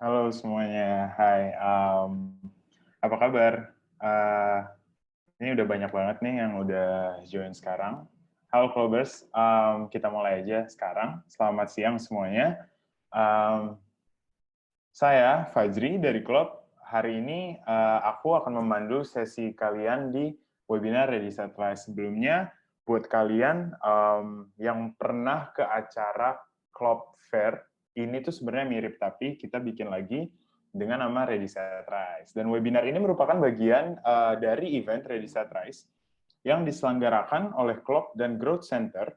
Halo semuanya, hai. Apa kabar? Eh, ini udah banyak banget nih yang udah join sekarang. Halo Clubbers, kita mulai aja sekarang. Selamat siang semuanya. Em, saya Fajri dari Club. Hari ini aku akan memandu sesi kalian di webinar Ready Set Rise. Sebelumnya, buat kalian yang pernah ke acara Club Fair, ini tuh sebenarnya mirip, tapi kita bikin lagi dengan nama Ready Set Rise. Dan webinar ini merupakan bagian dari event Ready Set Rise yang diselenggarakan oleh Club dan Growth Center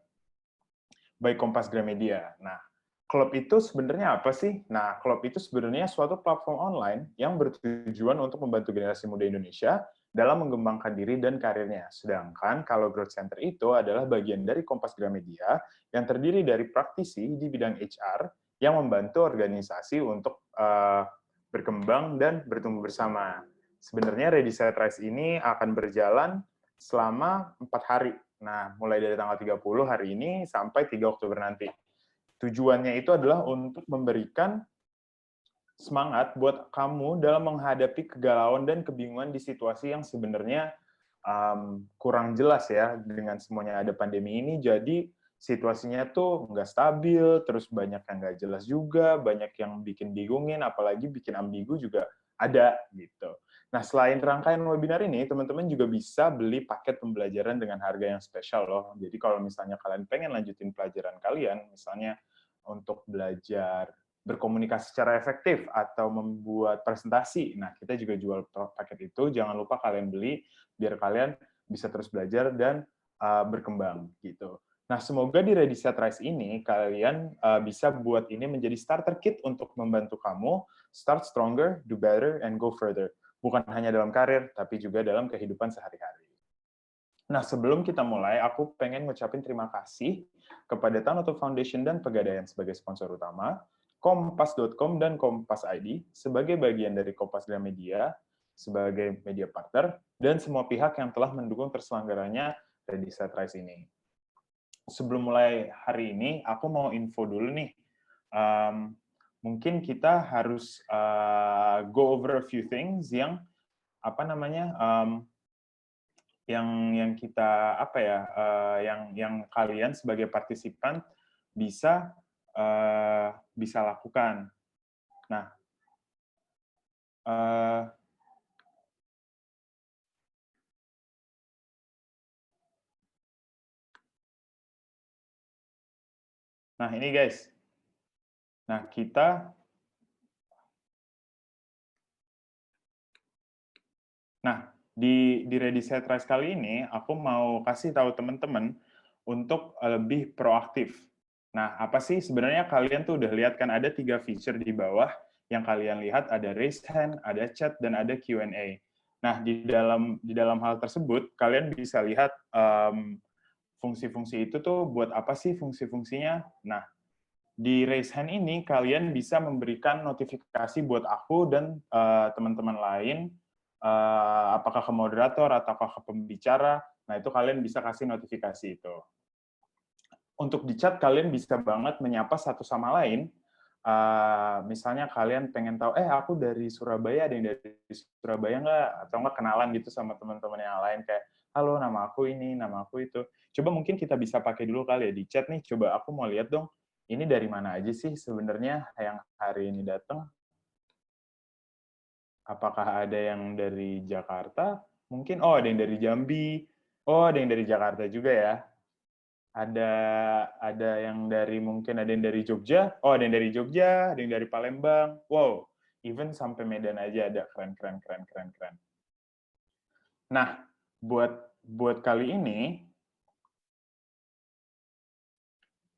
by Kompas Gramedia. Nah, Klub itu sebenarnya apa sih? Nah, Klub itu sebenarnya suatu platform online yang bertujuan untuk membantu generasi muda Indonesia dalam mengembangkan diri dan karirnya. Sedangkan kalau Growth Center itu adalah bagian dari Kompas Gramedia yang terdiri dari praktisi di bidang HR yang membantu organisasi untuk berkembang dan bertumbuh bersama. Sebenarnya Ready Set Rise ini akan berjalan selama 4 hari. Nah, mulai dari tanggal 30 hari ini sampai 3 Oktober nanti. Tujuannya itu adalah untuk memberikan semangat buat kamu dalam menghadapi kegalauan dan kebingungan di situasi yang sebenarnya kurang jelas ya, dengan semuanya ada pandemi ini, jadi situasinya tuh nggak stabil, terus banyak yang nggak jelas juga, banyak yang bikin bingungin, apalagi bikin ambigu juga ada gitu. Nah, selain rangkaian webinar ini, teman-teman juga bisa beli paket pembelajaran dengan harga yang spesial loh. Jadi kalau misalnya kalian pengen lanjutin pelajaran kalian, misalnya untuk belajar berkomunikasi secara efektif atau membuat presentasi. Nah, kita juga jual paket itu, jangan lupa kalian beli biar kalian bisa terus belajar dan berkembang gitu. Nah, semoga di Ready Set Rise ini kalian bisa buat ini menjadi starter kit untuk membantu kamu start stronger, do better, and go further. Bukan hanya dalam karir, tapi juga dalam kehidupan sehari-hari. Nah, sebelum kita mulai, aku pengen ngucapin terima kasih kepada Tanoto Foundation dan Pegadaian sebagai sponsor utama, Kompas.com dan Kompas ID sebagai bagian dari Kompas Gramedia sebagai media partner, dan semua pihak yang telah mendukung terselenggaranya Ready Set Rise ini. Sebelum mulai hari ini, aku mau info dulu nih. Mungkin kita harus go over a few things yang apa namanya yang kita apa ya yang kalian sebagai partisipan bisa bisa lakukan. Nah, nah ini guys. Nah, di Ready Set Rise kali ini, aku mau kasih tahu teman-teman untuk lebih proaktif. Nah, apa sih sebenarnya kalian tuh udah lihat kan ada 3 feature di bawah yang kalian lihat, ada raise hand, ada chat, dan ada Q&A. Nah, di dalam hal tersebut, kalian bisa lihat fungsi-fungsi itu tuh buat apa sih fungsi-fungsinya. Nah, di raise hand ini kalian bisa memberikan notifikasi buat aku dan teman-teman lain, apakah ke moderator ataukah ke pembicara. Nah, itu kalian bisa kasih notifikasi itu. Untuk di chat, kalian bisa banget menyapa satu sama lain. Misalnya kalian pengen tahu, aku dari Surabaya, ada yang dari Surabaya nggak? Atau nggak kenalan gitu sama teman-teman yang lain, kayak, halo, nama aku ini, nama aku itu. Coba mungkin kita bisa pakai dulu kali ya di chat nih, coba aku mau lihat dong, ini dari mana aja sih sebenarnya yang hari ini datang? Apakah ada yang dari Jakarta? Mungkin, ada yang dari Jambi. Oh, ada yang dari Jakarta juga ya. Ada yang dari mungkin ada yang dari Jogja. Oh, ada yang dari Jogja, ada yang dari Palembang. Wow, even sampai Medan aja ada. Keren, keren, keren, keren, keren. Nah, buat kali ini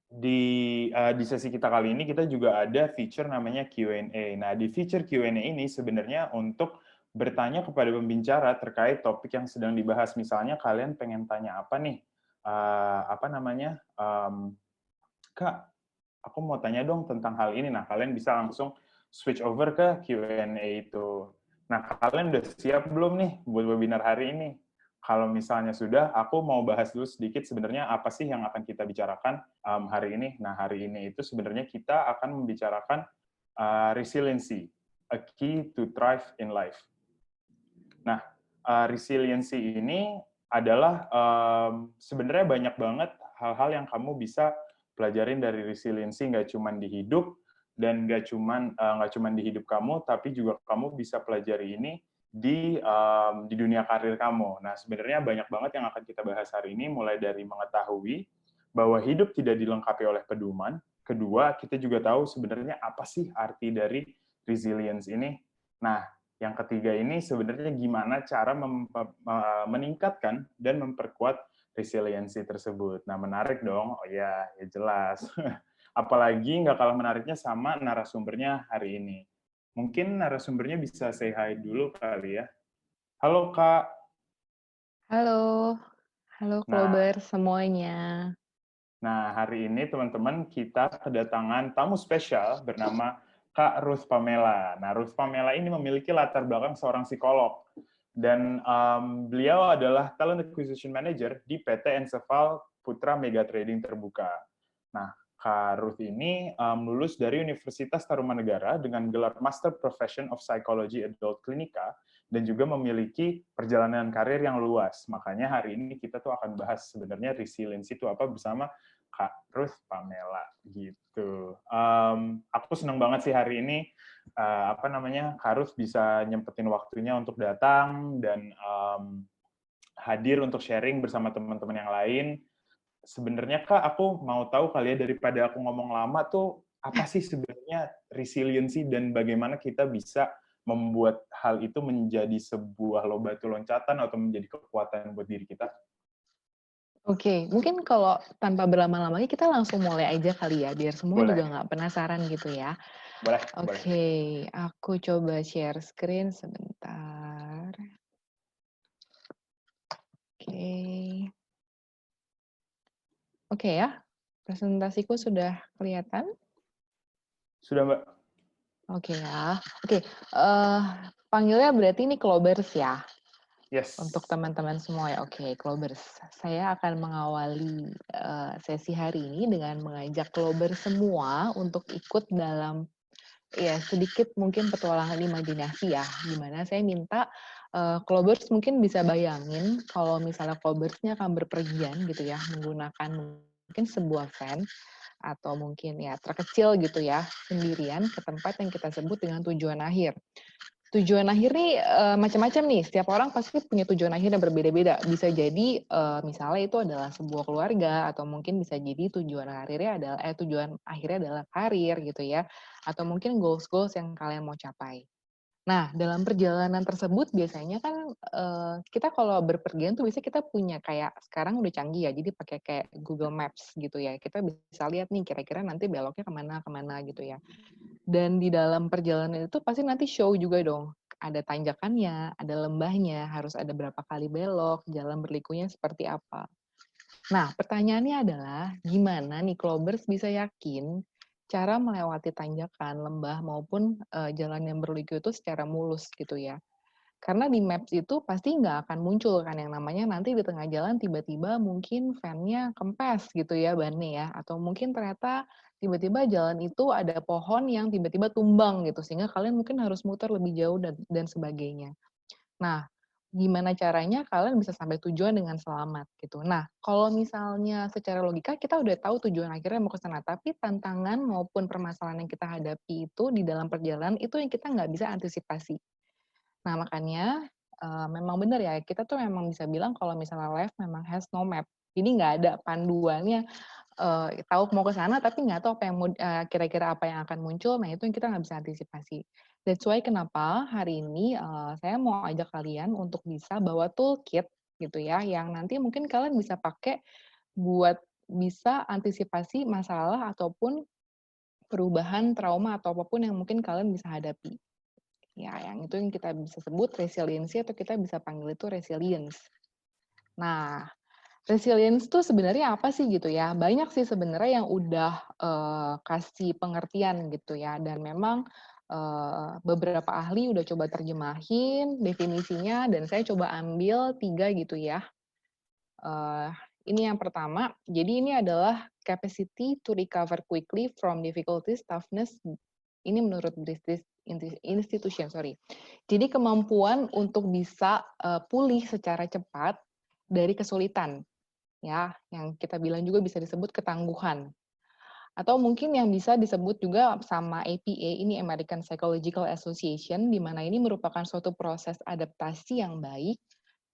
di sesi kita kali ini kita juga ada feature namanya Q&A. Nah, di feature Q&A ini sebenarnya untuk bertanya kepada pembicara terkait topik yang sedang dibahas. Misalnya kalian pengen tanya apa nih? Kak, aku mau tanya dong tentang hal ini. Nah, kalian bisa langsung switch over ke Q&A itu. Nah, kalian udah siap belum nih buat webinar hari ini? Kalau misalnya sudah, aku mau bahas dulu sedikit sebenarnya apa sih yang akan kita bicarakan hari ini. Nah, hari ini itu sebenarnya kita akan membicarakan resiliency. a key to thrive in life. Nah, resiliency ini adalah sebenarnya banyak banget hal-hal yang kamu bisa pelajarin dari resiliency, nggak cuma di hidup dan nggak cuman di hidup kamu, tapi juga kamu bisa pelajari ini di dunia karir kamu. Nah, sebenarnya banyak banget yang akan kita bahas hari ini, mulai dari mengetahui bahwa hidup tidak dilengkapi oleh pedoman. Kedua, kita juga tahu sebenarnya apa sih arti dari resilience ini. Nah, yang ketiga ini sebenarnya gimana cara meningkatkan dan memperkuat resiliensi tersebut. Nah, menarik dong. Oh ya, ya jelas. Apalagi nggak kalah menariknya sama narasumbernya hari ini. Mungkin narasumbernya bisa say hi dulu kali ya. Halo Kak. Halo, halo Nah, Klober semuanya. hari ini teman-teman kita kedatangan tamu spesial bernama Kak Ruth Pamela. Nah, Ruth Pamela ini memiliki latar belakang seorang psikolog dan beliau adalah Talent Acquisition Manager di PT Enseval Putra Mega Trading Terbuka. Nah, Kak Ruth ini lulus dari Universitas Tarumanegara dengan gelar Master Profession of Psychology Adult Clinica dan juga memiliki perjalanan karir yang luas. Makanya hari ini kita tuh akan bahas sebenarnya resilience itu apa bersama Kak Ruth Pamela gitu. Aku senang banget sih hari ini Kak Ruth bisa nyempetin waktunya untuk datang dan hadir untuk sharing bersama teman-teman yang lain. Sebenarnya Kak, aku mau tahu kali ya, daripada aku ngomong lama tuh, apa sih sebenarnya resiliency dan bagaimana kita bisa membuat hal itu menjadi sebuah batu loncatan atau menjadi kekuatan buat diri kita? Oke, mungkin kalau tanpa berlama-lama lagi kita langsung mulai aja kali ya, biar semua Boleh, juga nggak penasaran gitu ya. boleh, boleh. Oke, aku coba share screen sebentar. Oke, oke ya, presentasiku sudah kelihatan? Sudah Mbak? Oke ya, oke. Panggilnya berarti ini Klobers ya, untuk Yes. teman-teman semua ya. Oke, Klobers. Saya akan mengawali sesi hari ini dengan mengajak Klobers semua untuk ikut dalam ya sedikit mungkin petualangan imajinasi ya, di mana saya minta Klobers mungkin bisa bayangin kalau misalnya Klobersnya akan berpergian gitu ya, menggunakan mungkin sebuah van atau mungkin ya terkecil gitu ya, sendirian ke tempat yang kita sebut dengan tujuan akhir. Tujuan akhir nih macam-macam nih, setiap orang pasti punya tujuan akhir yang berbeda-beda. Bisa jadi misalnya itu adalah sebuah keluarga, atau mungkin bisa jadi tujuan akhirnya adalah karir gitu ya, atau mungkin goals-goals yang kalian mau capai. Nah, dalam perjalanan tersebut biasanya kan, kita kalau berpergian tuh biasanya kita punya kayak sekarang udah canggih ya, jadi pakai kayak Google Maps gitu ya. Kita bisa lihat nih kira-kira nanti beloknya kemana gitu ya. Dan di dalam perjalanan itu pasti nanti show juga dong, ada tanjakannya, ada lembahnya, harus ada berapa kali belok, jalan berlikunya seperti apa. Nah, pertanyaannya adalah gimana nih Klobers bisa yakin cara melewati tanjakan, lembah maupun jalan yang berliku itu secara mulus gitu ya. Karena di Maps itu pasti nggak akan muncul kan yang namanya nanti di tengah jalan tiba-tiba mungkin van-nya kempes gitu ya bannya ya, atau mungkin ternyata tiba-tiba jalan itu ada pohon yang tiba-tiba tumbang gitu, sehingga kalian mungkin harus muter lebih jauh dan sebagainya. Nah, gimana caranya kalian bisa sampai tujuan dengan selamat gitu. Nah, kalau misalnya secara logika kita udah tahu tujuan akhirnya mau ke sana, tapi tantangan maupun permasalahan yang kita hadapi itu di dalam perjalanan itu yang kita nggak bisa antisipasi. Nah, makanya, memang benar ya, kita tuh memang bisa bilang kalau misalnya life memang has no map. Jadi nggak ada panduannya, tahu mau ke sana tapi nggak tahu apa yang kira-kira apa yang akan muncul, nah itu yang kita nggak bisa antisipasi. That's why kenapa hari ini, saya mau ajak kalian untuk bisa bawa toolkit gitu ya, yang nanti mungkin kalian bisa pakai buat bisa antisipasi masalah ataupun perubahan trauma atau apapun yang mungkin kalian bisa hadapi. Ya, yang itu yang kita bisa sebut resiliensi atau kita bisa panggil itu resilience. Nah, resilience tuh sebenarnya apa sih gitu ya? Banyak sih sebenarnya yang udah kasih pengertian gitu ya, dan memang beberapa ahli udah coba terjemahin definisinya dan saya coba ambil 3 gitu ya. Eee, ini yang pertama, jadi ini adalah capacity to recover quickly from difficulties, toughness, ini menurut British institution, sorry. Jadi kemampuan untuk bisa pulih secara cepat dari kesulitan, ya, yang kita bilang juga bisa disebut ketangguhan. Atau mungkin yang bisa disebut juga sama APA, ini American Psychological Association, di mana ini merupakan suatu proses adaptasi yang baik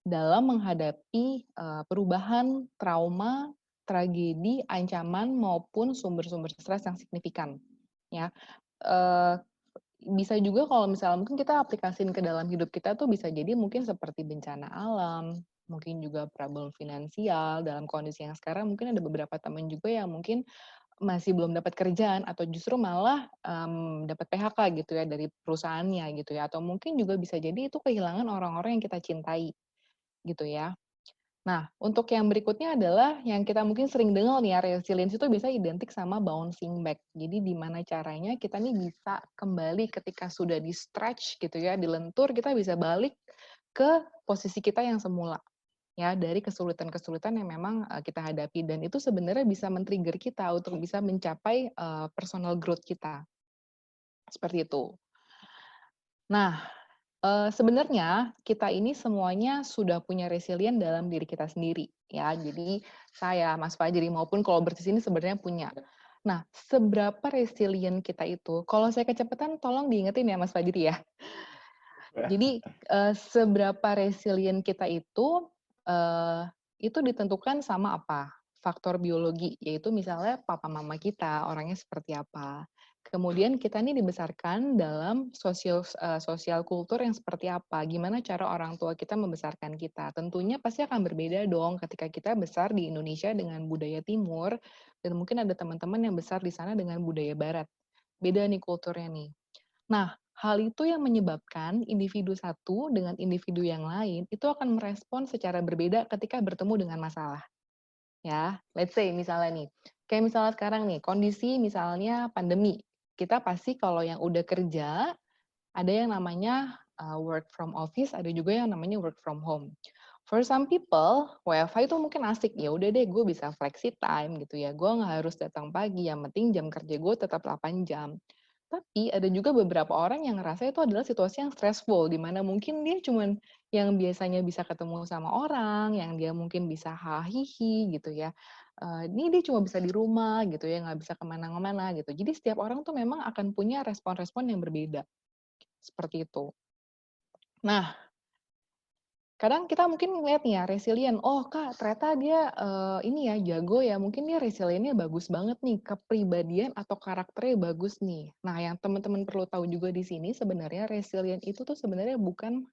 dalam menghadapi perubahan, trauma, tragedi, ancaman, maupun sumber-sumber stres yang signifikan. Ya, bisa juga kalau misalnya mungkin kita aplikasiin ke dalam hidup kita tuh bisa jadi mungkin seperti bencana alam, mungkin juga problem finansial dalam kondisi yang sekarang mungkin ada beberapa teman juga yang mungkin masih belum dapat kerjaan atau justru malah, dapat PHK gitu ya dari perusahaannya gitu ya, atau mungkin juga bisa jadi itu kehilangan orang-orang yang kita cintai, gitu ya. Nah, untuk yang berikutnya adalah yang kita mungkin sering dengar nih ya, resilience itu bisa identik sama bouncing back. Jadi di mana caranya kita nih bisa kembali ketika sudah di-stretch gitu ya, dilentur, kita bisa balik ke posisi kita yang semula. Ya, dari kesulitan-kesulitan yang memang, kita hadapi dan itu sebenarnya bisa men-trigger kita untuk bisa mencapai, personal growth kita, seperti itu. Nah, sebenarnya kita ini semuanya sudah punya resilient dalam diri kita sendiri, ya. Jadi saya, Mas Fajri, maupun collaborators di sini sebenarnya punya. Nah, seberapa resilient kita itu, kalau saya kecepatan tolong diingetin ya Mas Fajri ya. Jadi, seberapa resilient kita itu ditentukan sama apa? Faktor biologi, yaitu misalnya papa mama kita orangnya seperti apa. Kemudian kita nih dibesarkan dalam sosial kultur yang seperti apa, gimana cara orang tua kita membesarkan kita. Tentunya pasti akan berbeda dong ketika kita besar di Indonesia dengan budaya timur, dan mungkin ada teman-teman yang besar di sana dengan budaya barat. Beda nih kulturnya nih. Nah, hal itu yang menyebabkan individu satu dengan individu yang lain itu akan merespon secara berbeda ketika bertemu dengan masalah. Ya, let's say misalnya nih, kayak misalnya sekarang nih, kondisi misalnya pandemi. Kita pasti kalau yang udah kerja, ada yang namanya work from office, ada juga yang namanya work from home. For some people, WFH itu mungkin asik, ya udah deh gue bisa flexi time gitu ya. Gue nggak harus datang pagi, yang penting jam kerja gue tetap 8 jam. Tapi ada juga beberapa orang yang ngerasa itu adalah situasi yang stressful, di mana mungkin dia cuman yang biasanya bisa ketemu sama orang, yang dia mungkin bisa hahihi gitu ya. Ini dia cuma bisa di rumah gitu ya, nggak bisa kemana-mana gitu. Jadi setiap orang tuh memang akan punya respon-respon yang berbeda, seperti itu. Nah, kadang kita mungkin ngeliat nih ya, resilient, oh Kak ternyata dia ini ya jago ya, mungkin dia resilientnya bagus banget nih, kepribadian atau karakternya bagus nih. Nah yang teman-teman perlu tahu juga di sini sebenarnya resilient itu tuh sebenarnya bukan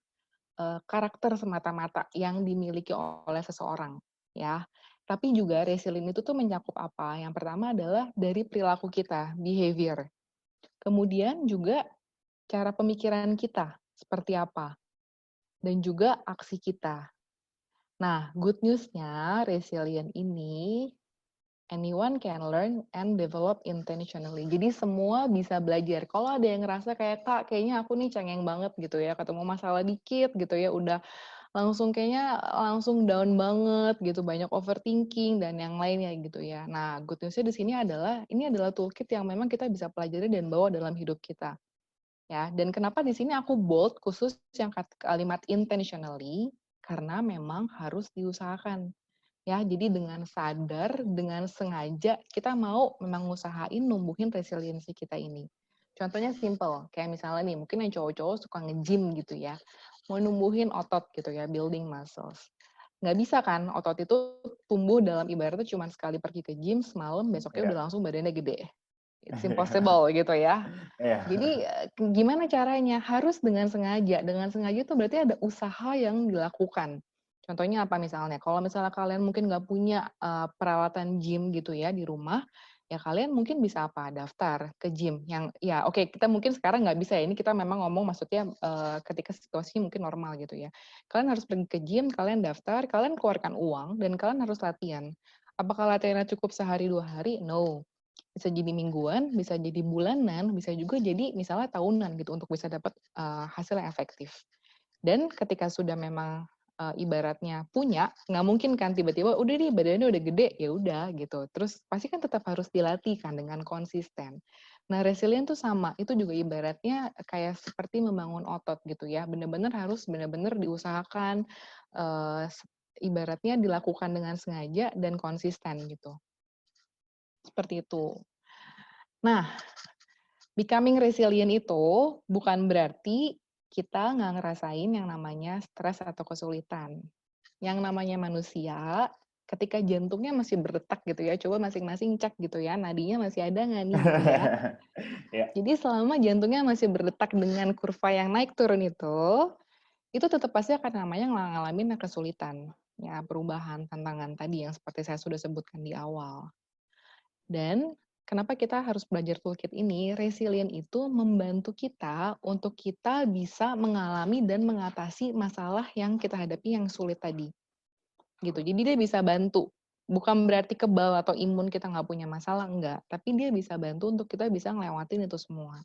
karakter semata-mata yang dimiliki oleh seseorang, ya. Tapi juga resilient itu tuh mencakup apa? Yang pertama adalah dari perilaku kita, behavior. Kemudian juga cara pemikiran kita, seperti apa. Dan juga aksi kita. Nah, good news-nya, resilient ini anyone can learn and develop intentionally. Jadi semua bisa belajar. Kalau ada yang ngerasa kayak, Kak, kayaknya aku nih cengeng banget gitu ya, ketemu masalah dikit gitu ya, udah langsung kayaknya langsung down banget gitu, banyak overthinking dan yang lainnya gitu ya. Nah, good news-nya di sini adalah, ini adalah toolkit yang memang kita bisa pelajari dan bawa dalam hidup kita. Ya, dan kenapa di sini aku bold khusus yang kalimat intentionally, karena memang harus diusahakan. Ya, jadi dengan sadar, dengan sengaja kita mau memang ngusahain numbuhin resiliensi kita ini. Contohnya simple, kayak misalnya nih, mungkin yang cowok-cowok suka nge-gym gitu ya, mau numbuhin otot gitu ya, building muscles. Nggak bisa kan otot itu tumbuh dalam ibaratnya cuma sekali pergi ke gym, semalam, besoknya Iya. udah langsung badannya gede. It's impossible gitu ya. Iya. Jadi, gimana caranya? Harus dengan sengaja. Dengan sengaja itu berarti ada usaha yang dilakukan. Contohnya apa misalnya? Kalau misalnya kalian mungkin nggak punya, peralatan gym gitu ya di rumah, ya kalian mungkin bisa apa? Daftar ke gym yang ya oke kita mungkin sekarang nggak bisa ya, ini kita memang ngomong maksudnya, ketika situasinya mungkin normal gitu ya. Kalian harus pergi ke gym, kalian daftar, kalian keluarkan uang, dan kalian harus latihan. Apakah latihannya cukup sehari, 2 hari? No. Bisa jadi mingguan, bisa jadi bulanan, bisa juga jadi misalnya tahunan gitu untuk bisa dapat, hasil yang efektif. Dan ketika sudah memang, ibaratnya punya, nggak mungkin kan tiba-tiba, "Udah nih badannya udah gede," ya udah gitu. Terus pasti kan tetap harus dilatih kan dengan konsisten. Nah, resilient tuh sama, itu juga ibaratnya kayak seperti membangun otot gitu ya, benar-benar harus benar-benar diusahakan, eee, s ibaratnya dilakukan dengan sengaja dan konsisten gitu, seperti itu. Nah, becoming resilient itu bukan berarti kita nggak ngerasain yang namanya stres atau kesulitan. Yang namanya manusia, ketika jantungnya masih berdetak gitu ya, coba masing-masing cek gitu ya, nadinya masih ada nggak nih gitu ya. Ya. Jadi selama jantungnya masih berdetak dengan kurva yang naik turun itu tetap pasti akan namanya ngalamin kesulitan. Ya, perubahan, tantangan tadi yang seperti saya sudah sebutkan di awal. Dan kenapa kita harus belajar toolkit ini? Resilient itu membantu kita untuk kita bisa mengalami dan mengatasi masalah yang kita hadapi yang sulit tadi. Gitu. Jadi dia bisa bantu. Bukan berarti kebal atau imun kita nggak punya masalah, enggak. Tapi dia bisa bantu untuk kita bisa ngelewatin itu semua.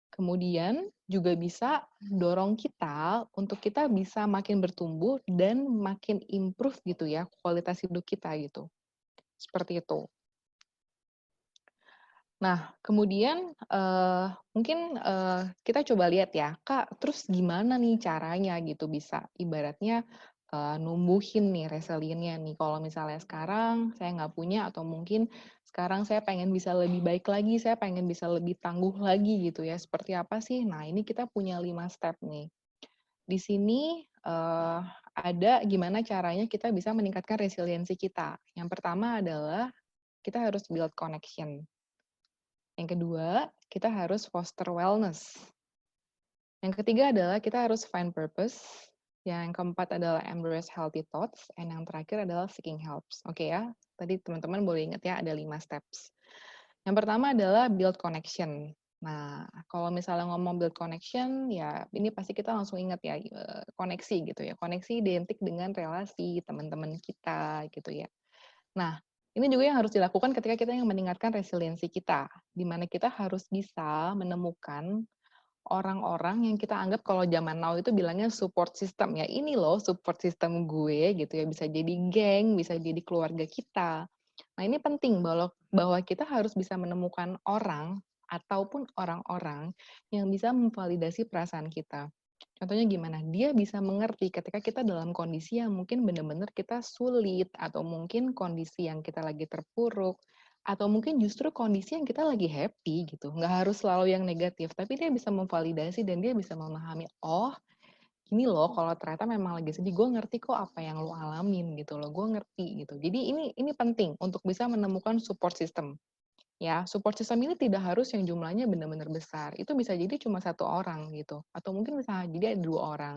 Kemudian juga bisa dorong kita untuk kita bisa makin bertumbuh dan makin improve gitu ya kualitas hidup kita gitu. Seperti itu. Nah, kemudian mungkin kita coba lihat ya, Kak, terus gimana nih caranya gitu bisa ibaratnya numbuhin nih resiliennya nih. Kalau misalnya sekarang saya nggak punya atau mungkin sekarang saya pengen bisa lebih baik lagi, saya pengen bisa lebih tangguh lagi gitu ya. Seperti apa sih? Nah, ini kita punya 5 step nih. Di sini ada gimana caranya kita bisa meningkatkan resiliensi kita. Yang pertama adalah kita harus build connection. Yang kedua, kita harus foster wellness. Yang ketiga adalah kita harus find purpose. Yang keempat adalah embrace healthy thoughts. And yang terakhir adalah seeking helps. Oke ya, tadi teman-teman boleh ingat ya ada 5 steps. Yang pertama adalah build connection. Nah, kalau misalnya ngomong build connection, ya ini pasti kita langsung ingat ya, koneksi gitu ya. Koneksi identik dengan relasi teman-teman kita gitu ya. Nah, ini juga yang harus dilakukan ketika kita yang meningkatkan resiliensi kita, di mana kita harus bisa menemukan orang-orang yang kita anggap kalau zaman now itu bilangnya support system ya. Ini loh support system gue gitu ya, bisa jadi geng, bisa jadi keluarga kita. Nah, ini penting bahwa kita harus bisa menemukan orang ataupun orang-orang yang bisa memvalidasi perasaan kita. Contohnya gimana? Dia bisa mengerti ketika kita dalam kondisi yang mungkin benar-benar kita sulit, atau mungkin kondisi yang kita lagi terpuruk, atau mungkin justru kondisi yang kita lagi happy gitu. Nggak harus selalu yang negatif, tapi dia bisa memvalidasi dan dia bisa memahami, oh gini loh kalau ternyata memang lagi sedih, gue ngerti kok apa yang lo alamin gitu loh, gue ngerti gitu. Jadi ini penting untuk bisa menemukan support system. Ya, support system ini tidak harus yang jumlahnya benar-benar besar. Itu bisa jadi cuma 1 orang gitu, atau mungkin bisa jadi ada 2 orang,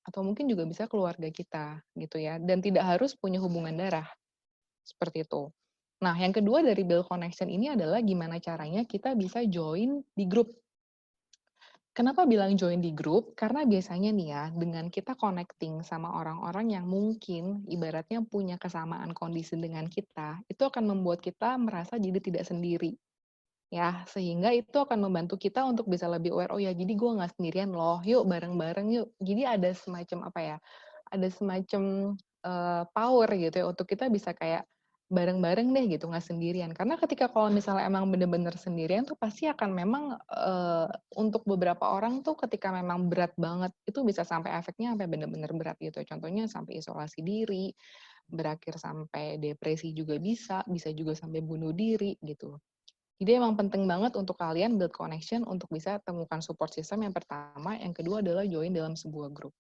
atau mungkin juga bisa keluarga kita gitu ya, dan tidak harus punya hubungan darah, seperti itu. Nah, yang kedua dari build connection ini adalah gimana caranya kita bisa join di grup. Kenapa bilang join di grup? Karena biasanya nih ya, dengan kita connecting sama orang-orang yang mungkin ibaratnya punya kesamaan kondisi dengan kita, itu akan membuat kita merasa jadi tidak sendiri. Ya, sehingga itu akan membantu kita untuk bisa lebih aware, "Oh ya, jadi gue nggak sendirian loh, yuk bareng-bareng yuk." Jadi ada semacam apa ya, ada semacam, power gitu ya untuk kita bisa kayak bareng-bareng deh gitu, nggak sendirian. Karena ketika kalau misalnya emang bener-bener sendirian tuh pasti akan memang, untuk beberapa orang tuh ketika memang berat banget, itu bisa sampai efeknya sampai bener-bener berat gitu. Contohnya sampai isolasi diri, berakhir sampai depresi juga bisa juga sampai bunuh diri gitu. Jadi emang penting banget untuk kalian build connection untuk bisa temukan support system yang pertama, yang kedua adalah join dalam sebuah grup.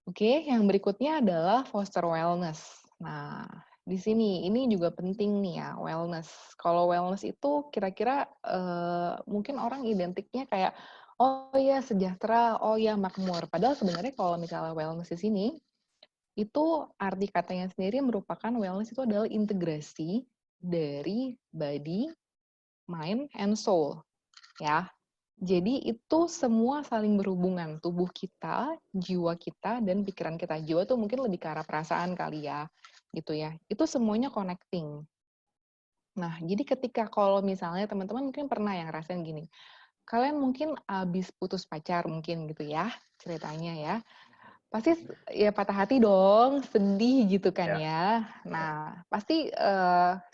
Oke, yang berikutnya adalah foster wellness. Nah, di sini ini juga penting nih ya, wellness. Kalau wellness itu kira-kira mungkin orang identiknya kayak, oh ya sejahtera, oh ya makmur. Padahal sebenarnya kalau misalnya wellness di sini, itu arti katanya sendiri merupakan wellness itu adalah integrasi dari body, mind, and soul, ya. Jadi itu semua saling berhubungan, tubuh kita, jiwa kita, dan pikiran kita. Jiwa tuh mungkin lebih ke arah perasaan kali ya, gitu ya. Itu semuanya connecting. Nah, jadi ketika kalau misalnya teman-teman mungkin pernah yang ngerasain gini, kalian mungkin abis putus pacar mungkin gitu ya, ceritanya ya. pasti ya patah hati dong, sedih gitu kan Ya, ya. ya. Nah, pasti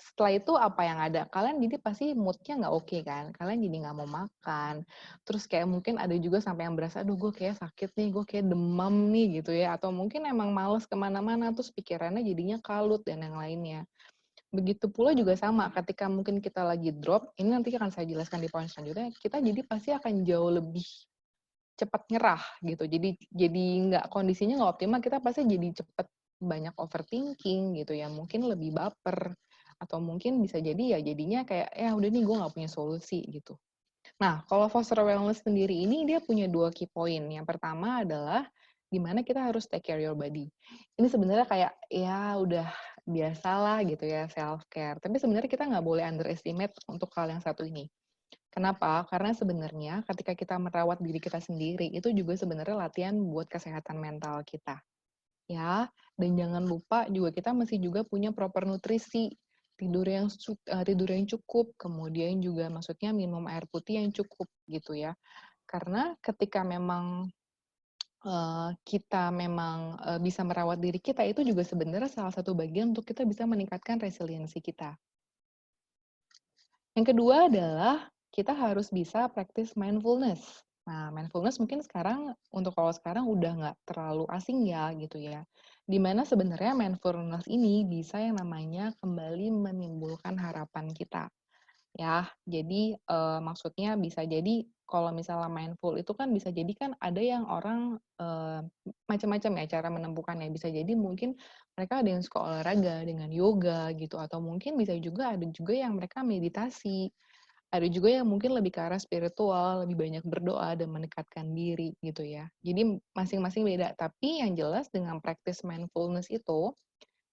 setelah itu apa yang ada? Kalian jadi pasti mood-nya nggak oke kan? Kalian jadi nggak mau makan. Terus kayak mungkin ada juga sampai yang berasa, aduh gue kayak sakit nih, gue kayak demam nih gitu ya. Atau mungkin emang males kemana-mana, terus pikirannya jadinya kalut dan yang lainnya. Begitu pula juga sama, ketika mungkin kita lagi drop, ini nanti akan saya jelaskan di poin selanjutnya, kita jadi pasti akan jauh lebih cepat nyerah gitu. Jadi nggak kondisinya nggak optimal, kita pasti jadi cepat banyak overthinking gitu ya. Mungkin lebih baper atau mungkin bisa jadi ya jadinya kayak ya udah nih gue nggak punya solusi gitu. Nah, kalau foster wellness sendiri ini dia punya 2 key point. Yang pertama adalah gimana kita harus take care your body. Ini sebenarnya kayak ya udah biasalah gitu ya self care. Tapi sebenarnya kita nggak boleh underestimate untuk hal yang satu ini. Kenapa? Karena sebenarnya ketika kita merawat diri kita sendiri, itu juga sebenarnya latihan buat kesehatan mental kita. Ya, dan jangan lupa juga kita masih juga punya proper nutrisi, tidur yang cukup, kemudian juga maksudnya minum air putih yang cukup gitu ya. Karena ketika memang kita memang bisa merawat diri kita, itu juga sebenarnya salah satu bagian untuk kita bisa meningkatkan resiliensi kita. Yang kedua adalah kita harus bisa practice mindfulness. Nah, mindfulness mungkin sekarang untuk kalau sekarang udah nggak terlalu asing ya gitu ya. Dimana sebenarnya mindfulness ini bisa yang namanya kembali menimbulkan harapan kita. Ya, jadi maksudnya bisa jadi kalau misalnya mindful itu kan bisa jadi kan ada yang orang macam-macam ya cara menemukannya. Bisa jadi mungkin mereka ada yang suka olahraga dengan yoga gitu atau mungkin bisa juga ada juga yang mereka meditasi. Ada juga yang mungkin lebih ke arah spiritual, lebih banyak berdoa dan mendekatkan diri gitu ya. Jadi masing-masing beda, tapi yang jelas dengan practice mindfulness itu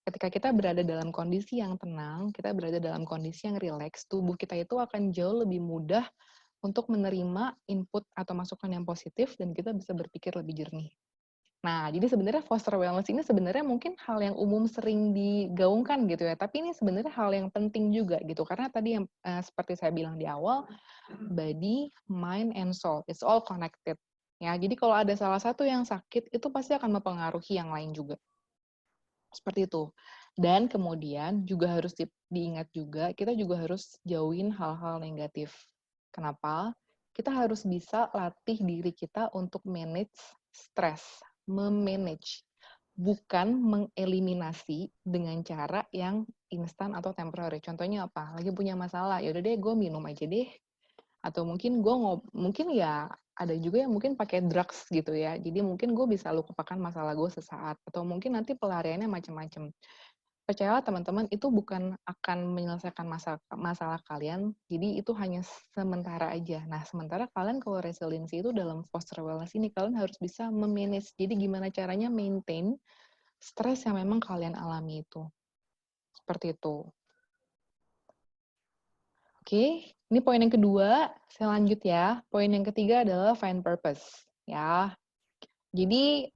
ketika kita berada dalam kondisi yang tenang, kita berada dalam kondisi yang rileks, tubuh kita itu akan jauh lebih mudah untuk menerima input atau masukan yang positif dan kita bisa berpikir lebih jernih. Nah, jadi sebenarnya foster wellness ini sebenarnya mungkin hal yang umum sering digaungkan gitu ya, tapi ini sebenarnya hal yang penting juga gitu, karena tadi yang seperti saya bilang di awal, body, mind, and soul, it's all connected. Ya, jadi kalau ada salah satu yang sakit, itu pasti akan mempengaruhi yang lain juga. Seperti itu. Dan kemudian juga harus diingat juga, kita juga harus jauhin hal-hal negatif. Kenapa? Kita harus bisa latih diri kita untuk manage stres, memanage, bukan mengeliminasi dengan cara yang instan atau temporary. Contohnya apa? Lagi punya masalah, ya udah deh gue minum aja deh, atau mungkin gue mungkin ya ada juga yang mungkin pakai drugs gitu ya. Jadi mungkin gue bisa lupakan masalah gue sesaat. Atau mungkin nanti pelariannya macam-macam. Percayalah teman-teman, itu bukan akan menyelesaikan masalah kalian. Jadi itu hanya sementara aja. Nah, sementara kalian kalau resiliensi itu dalam foster wellness ini, kalian harus bisa memanage. Jadi gimana caranya maintain stres yang memang kalian alami itu. Seperti itu. Oke, ini poin yang kedua. Saya lanjut ya. Poin yang ketiga adalah find purpose. Ya, jadi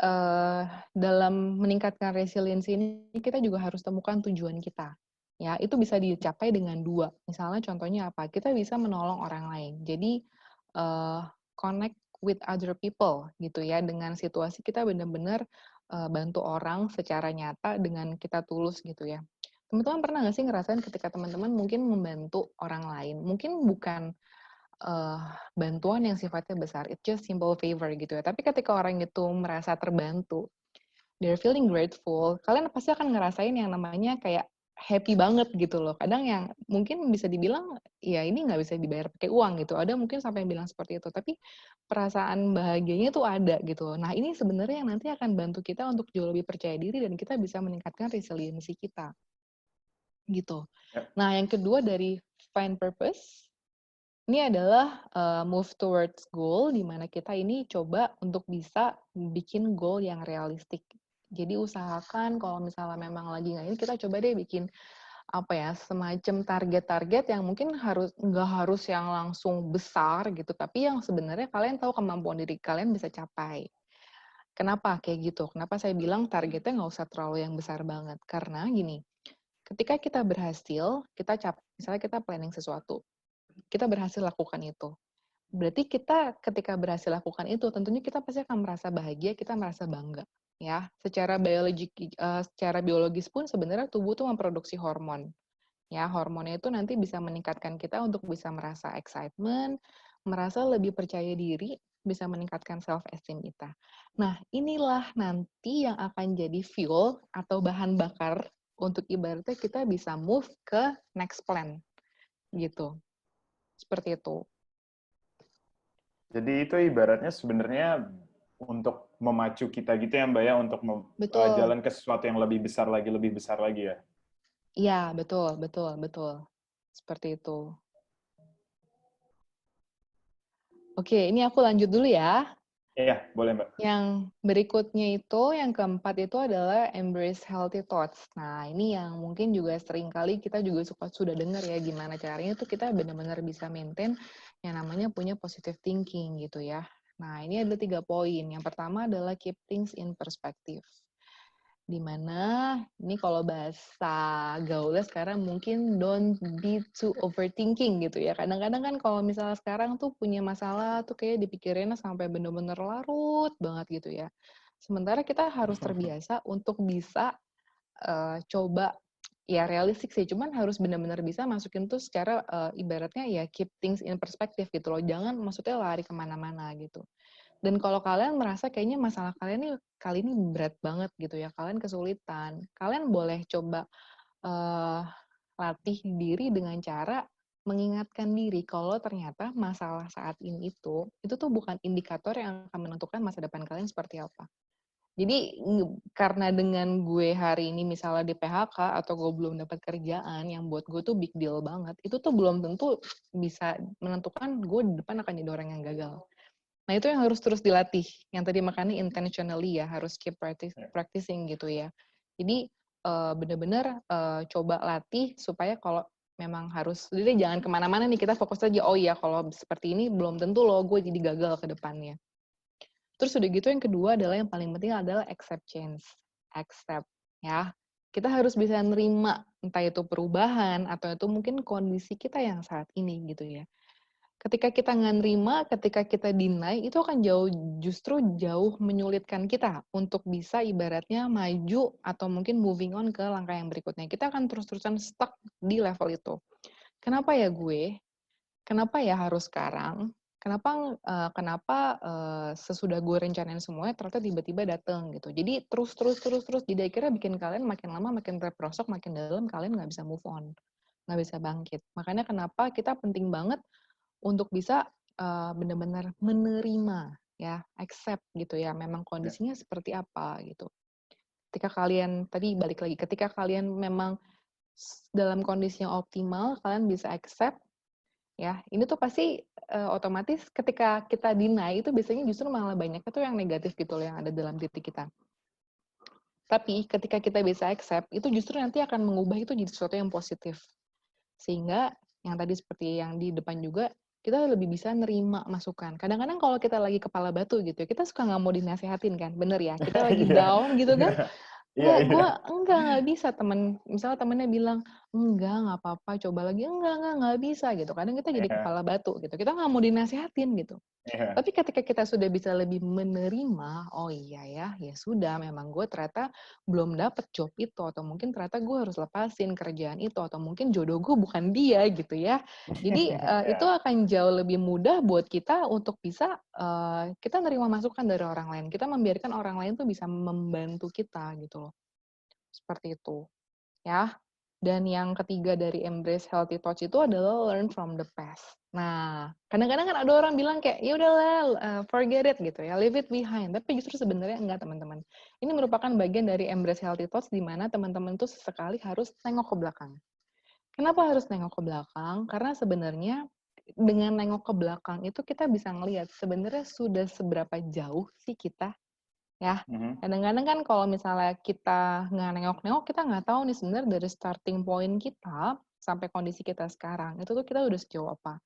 dalam meningkatkan resiliensi ini kita juga harus temukan tujuan kita. Ya, itu bisa dicapai dengan dua. Misalnya contohnya apa? Kita bisa menolong orang lain. Jadi connect with other people gitu ya. Dengan situasi kita benar-benar bantu orang secara nyata dengan kita tulus gitu ya. Teman-teman pernah nggak sih ngerasain ketika teman-teman mungkin membantu orang lain, mungkin bukan bantuan yang sifatnya besar, it's just simple favor gitu ya. Tapi ketika orang itu merasa terbantu, they're feeling grateful, kalian pasti akan ngerasain yang namanya kayak happy banget gitu loh. Kadang yang mungkin bisa dibilang, ya ini nggak bisa dibayar pakai uang gitu. Ada mungkin sampai yang bilang seperti itu. Tapi perasaan bahagianya tuh ada gitu loh. Nah ini sebenarnya yang nanti akan bantu kita untuk jauh lebih percaya diri dan kita bisa meningkatkan resiliensi kita gitu. Ya. Nah yang kedua dari find purpose, ini adalah move towards goal, di mana kita ini coba untuk bisa bikin goal yang realistik. Jadi usahakan kalau misalnya memang lagi nggak ini, kita coba deh bikin apa ya, semacam target-target yang mungkin nggak harus yang langsung besar gitu, tapi yang sebenarnya kalian tahu kemampuan diri kalian bisa capai. Kenapa kayak gitu? Kenapa saya bilang targetnya nggak usah terlalu yang besar banget? Karena gini, ketika kita berhasil, misalnya kita planning sesuatu, kita berhasil lakukan itu. Berarti kita ketika berhasil lakukan itu, tentunya kita pasti akan merasa bahagia, kita merasa bangga. ya. Secara biologis pun sebenarnya tubuh tuh memproduksi hormon. Ya, hormonnya itu nanti bisa meningkatkan kita untuk bisa merasa excitement, merasa lebih percaya diri, bisa meningkatkan self esteem kita. Nah, inilah nanti yang akan jadi fuel atau bahan bakar untuk ibaratnya kita bisa move ke next plan gitu. Seperti itu. Jadi itu ibaratnya sebenarnya untuk memacu kita gitu ya Mbak ya, untuk Betul. jalan ke sesuatu yang lebih besar lagi ya. Iya, betul, betul, betul. Seperti itu. Oke, ini aku lanjut dulu ya. Iya, boleh Mbak. Yang berikutnya itu, yang keempat itu adalah embrace healthy thoughts. Nah, ini yang mungkin juga sering kali kita juga sudah dengar ya, gimana caranya tuh kita benar-benar bisa maintain yang namanya punya positive thinking gitu ya. Nah, ini ada 3 poin. Yang pertama adalah keep things in perspective. Dimana ini kalau bahasa gaulnya sekarang mungkin don't be too overthinking gitu ya. Kadang-kadang kan kalau misalnya sekarang tuh punya masalah tuh kayak dipikirinnya sampai bener-bener larut banget gitu ya. Sementara kita harus terbiasa untuk bisa coba ya realistik sih, cuman harus benar-benar bisa masukin tuh secara ibaratnya ya keep things in perspective gitu loh. Jangan maksudnya lari kemana-mana gitu. Dan kalau kalian merasa kayaknya masalah kalian nih kali ini berat banget gitu ya, kalian kesulitan, kalian boleh coba uh, latih diri dengan cara mengingatkan diri kalau ternyata masalah saat ini itu tuh bukan indikator yang akan menentukan masa depan kalian seperti apa. Jadi karena dengan gue hari ini misalnya di PHK atau gue belum dapat kerjaan yang buat gue tuh big deal banget, itu tuh belum tentu bisa menentukan gue di depan akan jadi orang yang gagal. Nah, itu yang harus terus dilatih. Yang tadi makanya intentionally ya, harus keep practicing gitu ya. Jadi benar-benar coba latih supaya kalau memang harus, jadi jangan kemana-mana nih, kita fokus aja, oh iya kalau seperti ini belum tentu loh gue jadi gagal ke depannya. Terus udah gitu yang kedua adalah yang paling penting adalah accept change. Accept ya. Kita harus bisa nerima entah itu perubahan atau itu mungkin kondisi kita yang saat ini gitu ya. Ketika kita nggak nerima, ketika kita deny, itu akan justru jauh menyulitkan kita untuk bisa ibaratnya maju atau mungkin moving on ke langkah yang berikutnya. Kita akan terus-terusan stuck di level itu. Kenapa ya gue? Kenapa ya harus sekarang? Kenapa sesudah gue rencanain semuanya ternyata tiba-tiba datang gitu. Jadi terus. Jadi akhirnya bikin kalian makin lama makin terperosok, makin dalam kalian nggak bisa move on, nggak bisa bangkit. Makanya kenapa kita penting banget untuk bisa benar-benar menerima ya, accept gitu ya, memang Ya. kondisinya seperti apa gitu. Ketika kalian tadi balik lagi, ketika kalian memang dalam kondisi yang optimal, kalian bisa accept ya. Ini tuh pasti otomatis ketika kita deny itu biasanya justru malah banyaknya tuh yang negatif gitu loh yang ada dalam diri kita. Tapi ketika kita bisa accept, itu justru nanti akan mengubah itu jadi sesuatu yang positif. Sehingga yang tadi seperti yang di depan juga, kita lebih bisa nerima masukan. Kadang-kadang kalau kita lagi kepala batu gitu ya, kita suka nggak mau dinasehatin kan, bener ya? Kita lagi Iya. down gitu Iya. kan, Iya, kayak iya. gue nggak bisa misalnya temennya bilang, enggak, nggak apa-apa, coba lagi, nggak bisa gitu. Kadang kita jadi Iya. kepala batu gitu, kita nggak mau dinasehatin gitu. Iya. Tapi ketika kita sudah bisa lebih menerima, oh iya ya, ya sudah, memang gue ternyata belum dapet job itu, atau mungkin ternyata gue harus lepasin kerjaan itu, atau mungkin jodoh gue bukan dia gitu ya. Jadi itu Iya. akan jauh lebih mudah buat kita untuk bisa kita nerima masukan dari orang lain. Kita membiarkan orang lain tuh bisa membantu kita gitu loh. Seperti itu. Ya. Dan yang ketiga dari embrace healthy thoughts itu adalah learn from the past. Nah, kadang-kadang kan ada orang bilang kayak, ya udahlah, forget it gitu ya, leave it behind. Tapi justru sebenarnya enggak, teman-teman. Ini merupakan bagian dari embrace healthy thoughts di mana teman-teman tuh sesekali harus nengok ke belakang. Kenapa harus nengok ke belakang? Karena sebenarnya dengan nengok ke belakang itu kita bisa ngelihat sebenarnya sudah seberapa jauh sih kita. Ya, Mhm. kadang-kadang kan kalau misalnya kita nggak nengok-nengok, kita nggak tahu nih sebenarnya dari starting point kita sampai kondisi kita sekarang, itu tuh kita udah sejauh apa.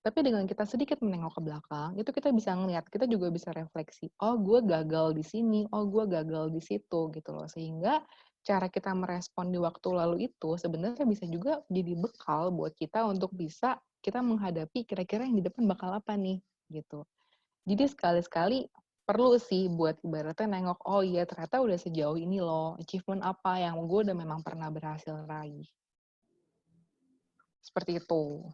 Tapi dengan kita sedikit menengok ke belakang, itu kita bisa ngeliat, kita juga bisa refleksi, oh gue gagal di sini, oh gue gagal di situ, gitu loh. Sehingga cara kita merespon di waktu lalu itu sebenarnya bisa juga jadi bekal buat kita untuk bisa kita menghadapi kira-kira yang di depan bakal apa nih, gitu. Jadi sekali-sekali perlu sih buat ibaratnya nengok, oh iya ternyata udah sejauh ini loh, achievement apa yang gue udah memang pernah berhasil raih. Seperti itu.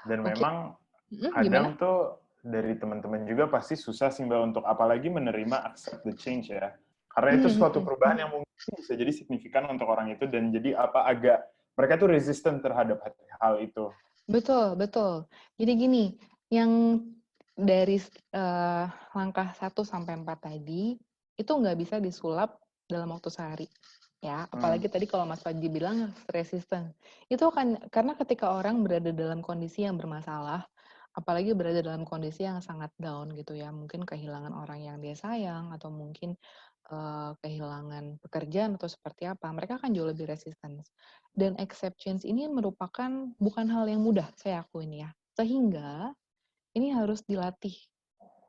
Dan Oke. memang Gimana? kadang tuh dari teman-teman juga pasti susah sih Mbak untuk apalagi menerima accept the change ya. Karena itu suatu perubahan yang mungkin bisa jadi signifikan untuk orang itu dan jadi agak mereka tuh resistant terhadap hal itu. Betul, betul. Jadi gini, yang dari langkah 1 sampai 4 tadi, itu nggak bisa disulap dalam waktu sehari. Ya, apalagi tadi kalau Mas Panji bilang resisten. Itu kan karena ketika orang berada dalam kondisi yang bermasalah, apalagi berada dalam kondisi yang sangat down gitu ya, mungkin kehilangan orang yang dia sayang atau mungkin kehilangan pekerjaan atau seperti apa, mereka akan jauh lebih resisten. Dan accept change ini merupakan bukan hal yang mudah, saya akuin ya. Sehingga ini harus dilatih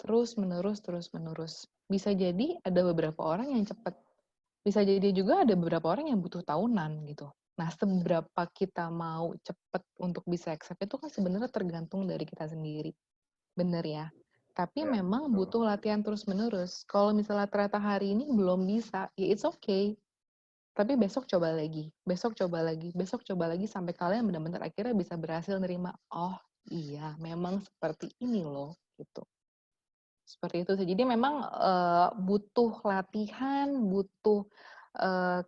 terus-menerus. Bisa jadi ada beberapa orang yang cepat, bisa jadi juga ada beberapa orang yang butuh tahunan gitu. Nah, seberapa kita mau cepat untuk bisa accept itu kan sebenarnya tergantung dari kita sendiri. Bener ya? Tapi Ya, memang betul. butuh latihan terus-menerus. Kalau misalnya ternyata hari ini belum bisa, ya it's okay. Tapi besok coba lagi, besok coba lagi, besok coba lagi sampai kalian benar-benar akhirnya bisa berhasil nerima, oh iya memang seperti ini loh gitu. Seperti itu sih. Jadi memang butuh latihan, butuh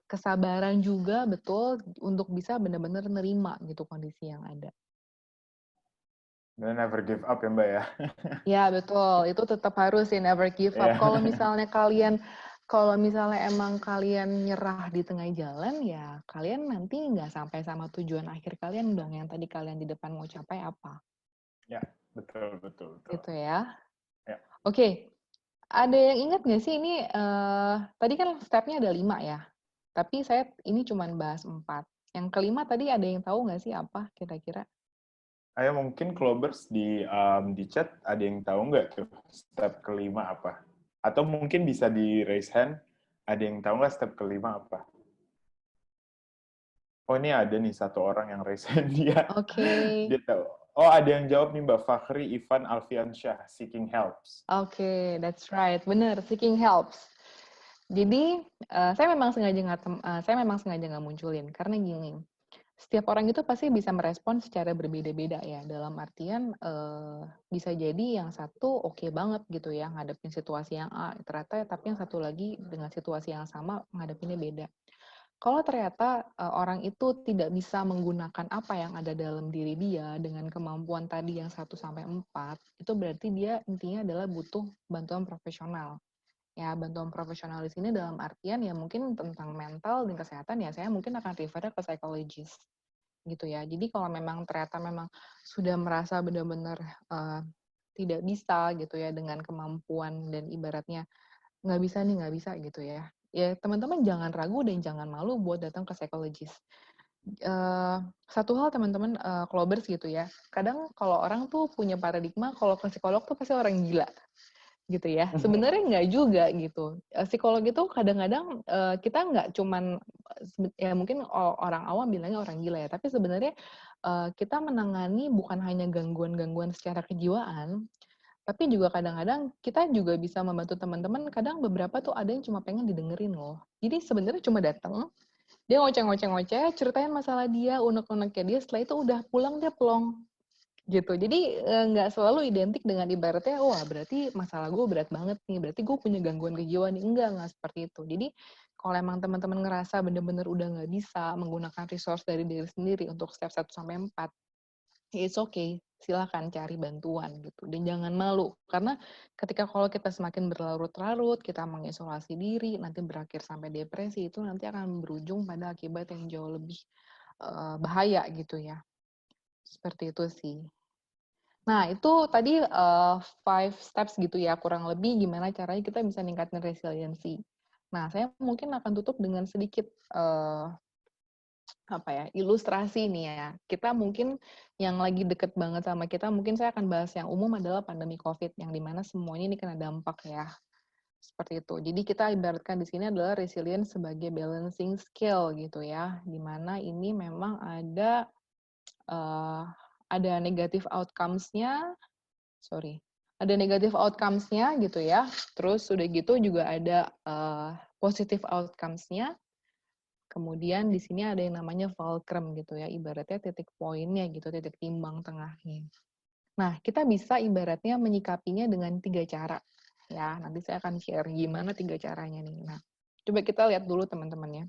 kesabaran juga betul untuk bisa benar-benar nerima gitu kondisi yang ada. Dan never give up ya Mbak ya. Ya betul, itu tetap harus sih never give up. Ya. Kalau misalnya emang kalian nyerah di tengah jalan, ya kalian nanti nggak sampai sama tujuan akhir kalian dong, yang tadi kalian di depan mau capai apa, Ya, betul. gitu ya. Ya. Oke, ada yang ingat nggak sih ini, tadi kan stepnya ada 5 ya, tapi saya ini cuma bahas 4. Yang kelima tadi ada yang tahu nggak sih apa kira-kira? Ayo mungkin Clovers di chat ada yang tahu nggak tuh step kelima apa? Atau mungkin bisa di raise hand, ada yang tahu nggak step kelima apa? Oh ini ada nih satu orang yang raise hand dia. Oke. Dia tahu. Oh ada yang jawab nih Mbak Fakhri Ivan Alfiansyah, seeking helps. Oke, that's right, benar, seeking helps. Jadi saya memang sengaja nggak munculin karena gini, setiap orang itu pasti bisa merespon secara berbeda-beda ya. Dalam artian bisa jadi yang satu oke banget gitu ya ngadepin situasi yang A, ternyata tapi yang satu lagi dengan situasi yang sama ngadepinnya beda. Kalau ternyata orang itu tidak bisa menggunakan apa yang ada dalam diri dia dengan kemampuan tadi yang 1 sampai 4, itu berarti dia intinya adalah butuh bantuan profesional. Ya, bantuan profesional di sini dalam artian ya mungkin tentang mental dan kesehatan ya saya mungkin akan refer ke psikologis gitu ya. Jadi kalau memang ternyata memang sudah merasa benar-benar tidak bisa gitu ya dengan kemampuan dan ibaratnya nggak bisa gitu ya. Ya teman-teman jangan ragu dan jangan malu buat datang ke psikologis. Satu hal teman-teman Clovers gitu ya. Kadang kalau orang tuh punya paradigma kalau ke psikolog tuh pasti orang gila gitu ya. Sebenarnya nggak juga gitu. Psikolog itu kadang-kadang kita nggak cuman ya mungkin orang awam bilangnya orang gila ya, tapi sebenarnya kita menangani bukan hanya gangguan-gangguan secara kejiwaan, tapi juga kadang-kadang kita juga bisa membantu teman-teman. Kadang beberapa tuh ada yang cuma pengen didengerin loh. Jadi sebenarnya cuma datang, dia ngoceh-ngoceh-ngoceh, ceritain masalah dia, unek-uneknya dia, setelah itu udah pulang dia plong gitu. Jadi nggak selalu identik dengan ibaratnya, wah berarti masalah gue berat banget nih, berarti gue punya gangguan kejiwaan nih. Enggak seperti itu. Jadi kalau emang teman-teman ngerasa bener-bener udah nggak bisa menggunakan resource dari diri sendiri untuk step 1 sampai 4, it's okay, silakan cari bantuan gitu. Dan jangan malu, karena ketika kalau kita semakin berlarut-larut, kita mengisolasi diri, nanti berakhir sampai depresi, itu nanti akan berujung pada akibat yang jauh lebih bahaya gitu ya. Seperti itu sih. Nah, itu tadi 5 steps gitu ya, kurang lebih gimana caranya kita bisa ningkatin resiliensi. Nah, saya mungkin akan tutup dengan sedikit ilustrasi nih ya. Kita mungkin yang lagi deket banget sama kita, mungkin saya akan bahas yang umum adalah pandemi COVID, yang dimana semuanya ini kena dampak ya. Seperti itu. Jadi kita ibaratkan di sini adalah resilience sebagai balancing skill gitu ya, dimana ini memang ada negative outcomes-nya, ada negative outcomes-nya gitu ya. Terus udah gitu juga ada positive outcomes-nya. Kemudian di sini ada yang namanya fulcrum gitu ya, ibaratnya titik poinnya gitu, titik timbang tengahnya. Nah, kita bisa ibaratnya menyikapinya dengan 3 cara. Ya, nanti saya akan share gimana 3 caranya nih. Nah, coba kita lihat dulu teman-teman ya.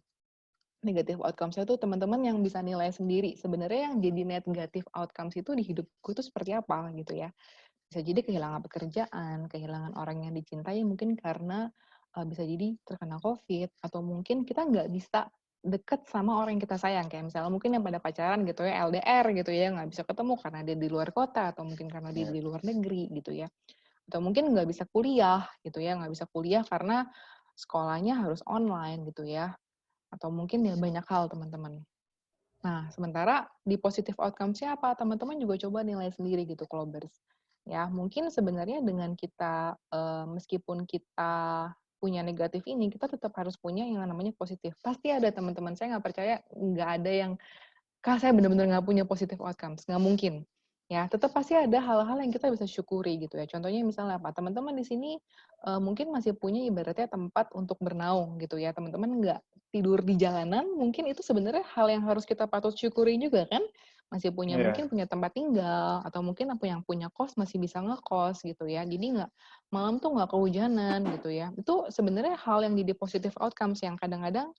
Negative outcomes-nya tuh teman-teman yang bisa nilai sendiri. Sebenarnya yang jadi negative outcomes itu di hidupku itu seperti apa gitu ya. Bisa jadi kehilangan pekerjaan, kehilangan orang yang dicintai mungkin karena bisa jadi terkena COVID, atau mungkin kita nggak bisa deket sama orang yang kita sayang. Kayak misalnya mungkin yang pada pacaran gitu ya, LDR gitu ya, nggak bisa ketemu karena dia di luar kota, atau mungkin karena dia Iya. di luar negeri gitu ya. Atau mungkin nggak bisa kuliah gitu ya, nggak bisa kuliah karena sekolahnya harus online gitu ya. Atau mungkin ya banyak hal teman-teman. Nah, sementara di positive outcomes-nya apa? Teman-teman juga coba nilai sendiri gitu, Clubbers. Ya, mungkin sebenarnya dengan kita, meskipun kita punya negatif ini, kita tetap harus punya yang namanya positif. Pasti ada teman-teman, saya nggak percaya nggak ada yang Kak, saya benar-benar nggak punya positive outcomes, nggak mungkin. Ya, tetap pasti ada hal-hal yang kita bisa syukuri gitu ya. Contohnya misalnya apa, teman-teman di sini mungkin masih punya ibaratnya tempat untuk bernaung gitu ya. Teman-teman nggak tidur di jalanan, mungkin itu sebenarnya hal yang harus kita patut syukuri juga kan. Masih punya Iya. mungkin punya tempat tinggal, atau mungkin apa yang punya kos masih bisa ngekos gitu ya. Jadi nggak malam tuh nggak kehujanan gitu ya. Itu sebenarnya hal yang jadi positive outcomes yang kadang-kadang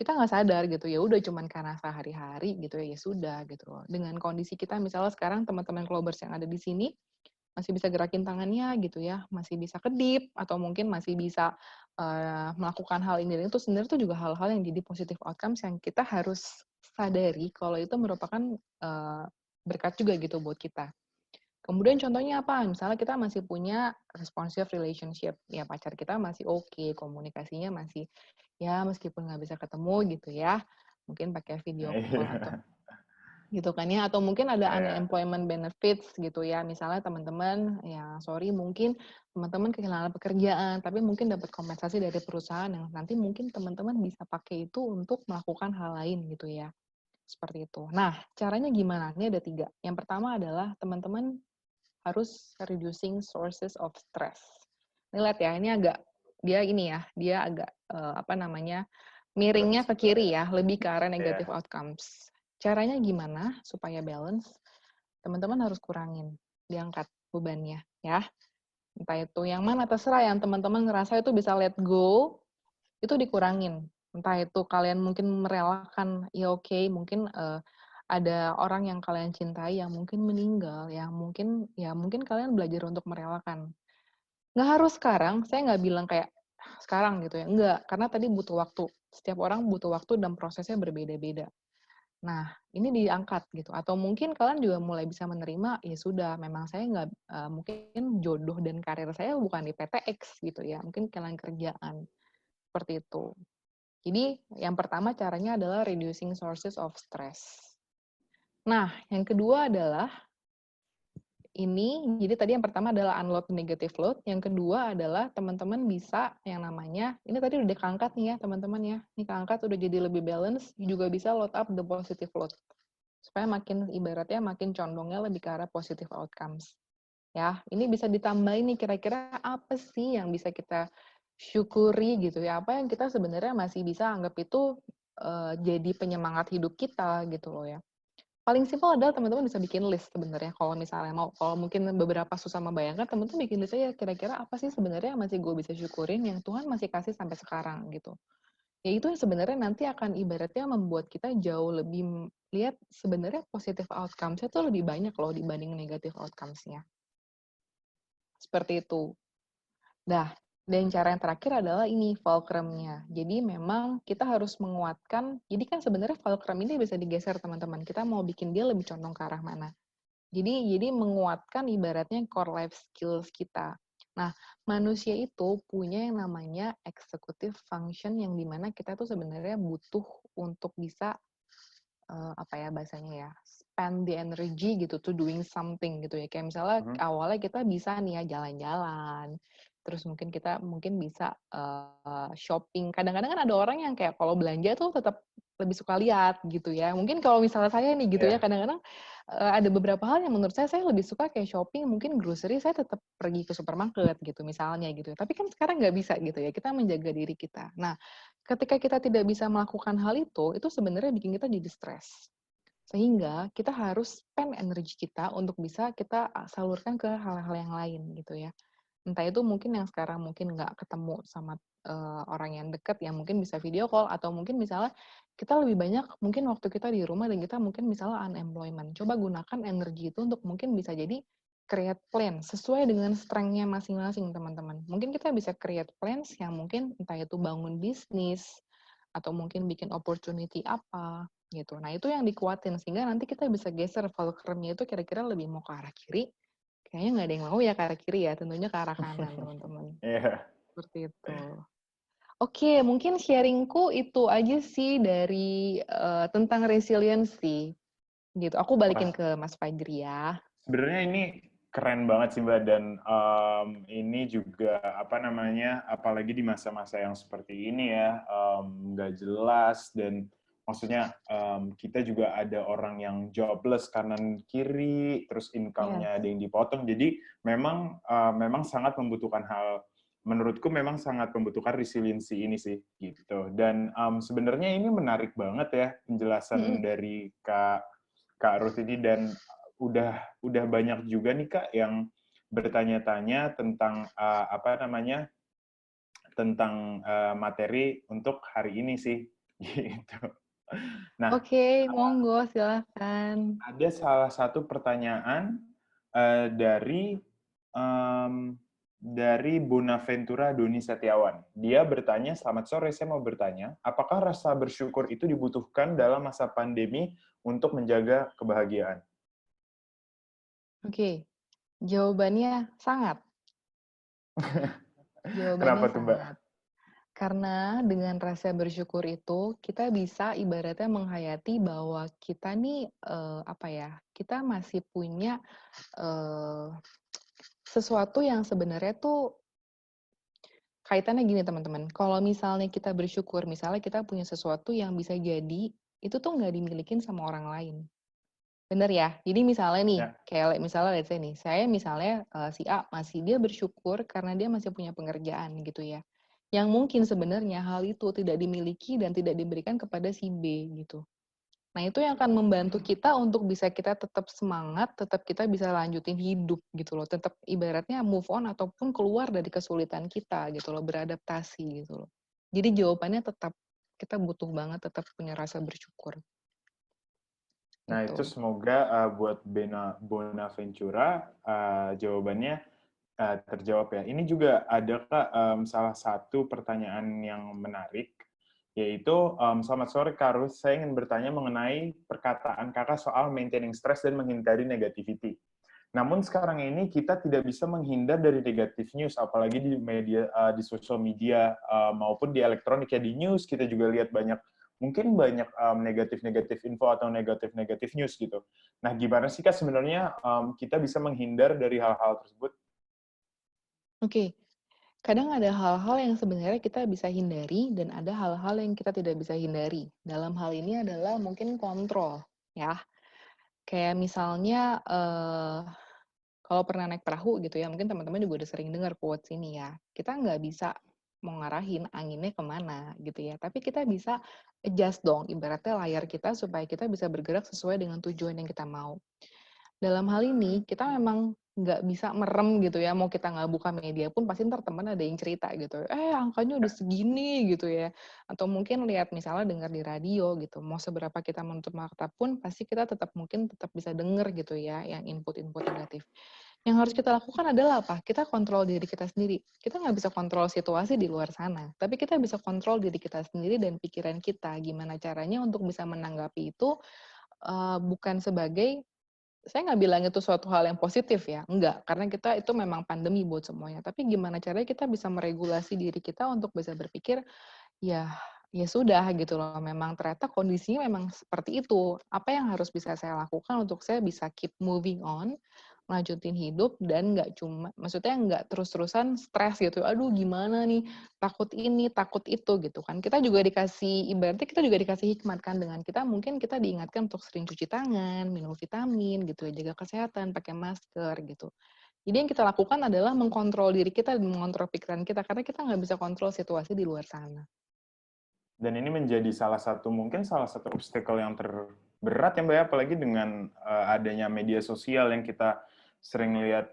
kita nggak sadar gitu, ya udah cuman karena sehari-hari gitu ya, ya sudah gitu loh. Dengan kondisi kita misalnya sekarang teman-teman Clubbers yang ada di sini, masih bisa gerakin tangannya gitu ya, masih bisa kedip, atau mungkin masih bisa, melakukan hal ini dan itu sebenarnya itu juga hal-hal yang jadi positive outcomes yang kita harus sadari kalau itu merupakan, berkat juga gitu buat kita. Kemudian contohnya apa? Misalnya kita masih punya responsive relationship, ya pacar kita masih oke, komunikasinya masih ya meskipun nggak bisa ketemu gitu ya, mungkin pakai video call atau Iya. gitu kan ya, atau mungkin ada Iya. unemployment benefits gitu ya, misalnya teman-teman ya sorry mungkin teman-teman kehilangan pekerjaan, tapi mungkin dapat kompensasi dari perusahaan yang nanti mungkin teman-teman bisa pakai itu untuk melakukan hal lain gitu ya, seperti itu. Nah, caranya gimana? Ini ada 3. Yang pertama adalah teman-teman harus reducing sources of stress. Ini lihat ya, ini agak dia ini ya, dia agak apa namanya, miringnya ke kiri ya, lebih ke arah negative Iya. outcomes. Caranya gimana supaya balance? Teman-teman harus kurangin, diangkat bebannya ya. Entah itu yang mana terserah, yang teman-teman ngerasa itu bisa let go, itu dikurangin. Entah itu kalian mungkin merelakan, ya oke, mungkin ada orang yang kalian cintai yang mungkin meninggal, yang mungkin ya mungkin kalian belajar untuk merelakan. Nggak harus sekarang, saya nggak bilang kayak sekarang gitu ya, enggak, karena tadi butuh waktu. Setiap orang butuh waktu dan prosesnya berbeda-beda. Nah, ini diangkat gitu, atau mungkin kalian juga mulai bisa menerima, ya sudah, memang saya nggak mungkin jodoh dan karir saya bukan di PT X gitu ya, mungkin kalian kerjaan, seperti itu. Jadi, yang pertama caranya adalah reducing sources of stress. Nah, yang kedua adalah jadi tadi yang pertama adalah unload negative load, yang kedua adalah teman-teman bisa yang namanya, ini tadi udah keangkat nih ya teman-teman ya, ini keangkat udah jadi lebih balance, juga bisa load up the positive load. Supaya makin ibaratnya makin condongnya lebih ke arah positive outcomes. Ya, ini bisa ditambahin nih kira-kira apa sih yang bisa kita syukuri gitu ya, apa yang kita sebenarnya masih bisa anggap itu jadi penyemangat hidup kita gitu loh ya. Paling simpel adalah teman-teman bisa bikin list sebenarnya kalau misalnya mau, kalau mungkin beberapa susah membayangkan, teman-teman bikin list aja kira-kira apa sih sebenarnya yang masih gue bisa syukurin yang Tuhan masih kasih sampai sekarang gitu. Ya itu yang sebenarnya nanti akan ibaratnya membuat kita jauh lebih lihat sebenarnya positive outcomes-nya tuh lebih banyak loh dibanding negative outcomes-nya. Seperti itu. Nah, dan cara yang terakhir adalah ini, fulcrum-nya. Jadi memang kita harus menguatkan, jadi kan sebenarnya fulcrum ini bisa digeser teman-teman. Kita mau bikin dia lebih condong ke arah mana. Jadi menguatkan ibaratnya core life skills kita. Nah, manusia itu punya yang namanya executive function yang dimana kita tuh sebenarnya butuh untuk bisa apa ya bahasanya ya, spend the energy gitu to doing something gitu ya. Kayak misalnya awalnya kita bisa nih ya jalan-jalan, terus mungkin kita bisa shopping. Kadang-kadang kan ada orang yang kayak kalau belanja tuh tetap lebih suka lihat gitu ya. Mungkin kalau misalnya saya nih gitu ya, Iya. kadang-kadang ada beberapa hal yang menurut saya lebih suka kayak shopping, mungkin grocery saya tetap pergi ke supermarket gitu misalnya gitu. Tapi kan sekarang nggak bisa gitu ya, kita menjaga diri kita. Nah, ketika kita tidak bisa melakukan hal itu sebenarnya bikin kita jadi stres. Sehingga kita harus spend energi kita untuk bisa kita salurkan ke hal-hal yang lain gitu ya. Entah itu mungkin yang sekarang mungkin nggak ketemu sama, orang yang dekat yang mungkin bisa video call atau mungkin misalnya kita lebih banyak mungkin waktu kita di rumah dan kita mungkin misalnya unemployment. Coba gunakan energi itu untuk mungkin bisa jadi create plan sesuai dengan strength-nya masing-masing teman-teman. Mungkin kita bisa create plans yang mungkin entah itu bangun bisnis, atau mungkin bikin opportunity apa, gitu. Nah, itu yang dikuatin sehingga nanti kita bisa geser fulcrum-nya itu kira-kira lebih mau ke arah kiri, kayaknya nggak ada yang mau ya ke arah kiri ya, tentunya ke arah kanan, teman-teman. Iya. Seperti itu. Oke, mungkin sharing-ku itu aja sih dari, tentang resiliency, gitu. Aku balikin Wah, ke Mas Fajri ya. sebenarnya ini keren banget sih Mbak, dan ini juga apa namanya, apalagi di masa-masa yang seperti ini ya, nggak jelas dan maksudnya kita juga ada orang yang jobless kanan kiri, terus income-nya ada Yes. yang dipotong, jadi memang sangat membutuhkan menurutku memang sangat membutuhkan resiliensi ini sih gitu. Dan sebenarnya ini menarik banget ya penjelasan Mhm. dari Kak Ruth ini, dan udah banyak juga nih Kak yang bertanya-tanya tentang apa namanya, tentang materi untuk hari ini sih gitu. Nah, Oke, monggo silahkan. ada salah satu pertanyaan dari dari Bonaventura Doni Setiawan. Dia bertanya, selamat sore, saya mau bertanya, apakah rasa bersyukur itu dibutuhkan dalam masa pandemi untuk menjaga kebahagiaan? Oke, jawabannya sangat. Jawabannya Kenapa tuh Mbak? sangat. Karena dengan rasa bersyukur itu, kita bisa ibaratnya menghayati bahwa kita nih, apa ya, kita masih punya, eee, sesuatu yang sebenarnya tuh kaitannya gini teman-teman, kalau misalnya kita bersyukur, misalnya kita punya sesuatu yang bisa jadi, itu tuh nggak dimilikin sama orang lain. Bener ya? Jadi misalnya nih, Ya. kayak misalnya let's say nih, saya misalnya, si A dia bersyukur karena dia masih punya pengerjaan gitu ya. Yang mungkin sebenarnya hal itu tidak dimiliki dan tidak diberikan kepada si B gitu. Nah, itu yang akan membantu kita untuk bisa kita tetap semangat, tetap kita bisa lanjutin hidup gitu loh, tetap ibaratnya move on ataupun keluar dari kesulitan kita gitu loh, beradaptasi gitu loh. Jadi jawabannya tetap kita butuh banget tetap punya rasa bersyukur, Nah, itu gitu. semoga buat Bonaventura jawabannya terjawab ya. Ini juga ada Kak salah satu pertanyaan yang menarik, yaitu selamat sore Kak Ruth, saya ingin bertanya mengenai perkataan Kakak soal maintaining stress dan menghindari negativity. Namun sekarang ini kita tidak bisa menghindar dari negatif news, apalagi di media, di sosial media maupun di elektronik ya, di news kita juga lihat mungkin banyak negatif-negatif info atau negatif-negatif news gitu. Nah, gimana sih Kak sebenarnya kita bisa menghindar dari hal-hal tersebut? Oke, kadang ada hal-hal yang sebenarnya kita bisa hindari dan ada hal-hal yang kita tidak bisa hindari. Dalam hal ini adalah mungkin kontrol, ya. Kayak misalnya, kalau pernah naik perahu gitu ya, mungkin teman-teman juga udah sering dengar quotes ini ya. Kita nggak bisa mau ngarahin anginnya kemana gitu ya, tapi kita bisa adjust dong, ibaratnya layar kita supaya kita bisa bergerak sesuai dengan tujuan yang kita mau. Dalam hal ini, kita memang nggak bisa merem gitu ya, mau kita nggak buka media pun pasti entar teman ada yang cerita gitu, angkanya udah segini gitu ya. Atau mungkin lihat misalnya dengar di radio gitu, mau seberapa kita menutup mata pun pasti kita tetap mungkin tetap bisa denger gitu ya, yang input-input negatif. Yang harus kita lakukan adalah apa? Kita kontrol diri kita sendiri. Kita nggak bisa kontrol situasi di luar sana, tapi kita bisa kontrol diri kita sendiri dan pikiran kita. Gimana caranya untuk bisa menanggapi itu, bukan sebagai saya nggak bilang itu suatu hal yang positif ya, enggak, karena kita itu memang pandemi buat semuanya. Tapi gimana caranya kita bisa meregulasi diri kita untuk bisa berpikir, ya ya sudah gitu loh, memang ternyata kondisinya memang seperti itu. Apa yang harus bisa saya lakukan untuk saya bisa keep moving on, lanjutin hidup dan nggak cuma, maksudnya nggak terus-terusan stres gitu. Aduh gimana nih, takut ini, takut itu gitu kan. Kita juga dikasih, ibaratnya kita juga dikasih hikmat kan dengan kita, mungkin kita diingatkan untuk sering cuci tangan, minum vitamin gitu ya, jaga kesehatan, pakai masker gitu. Jadi yang kita lakukan adalah mengkontrol diri kita dan mengontrol pikiran kita, karena kita nggak bisa kontrol situasi di luar sana. Dan ini menjadi mungkin salah satu obstacle yang terberat ya Mbak ya, apalagi dengan adanya media sosial yang kita sering lihat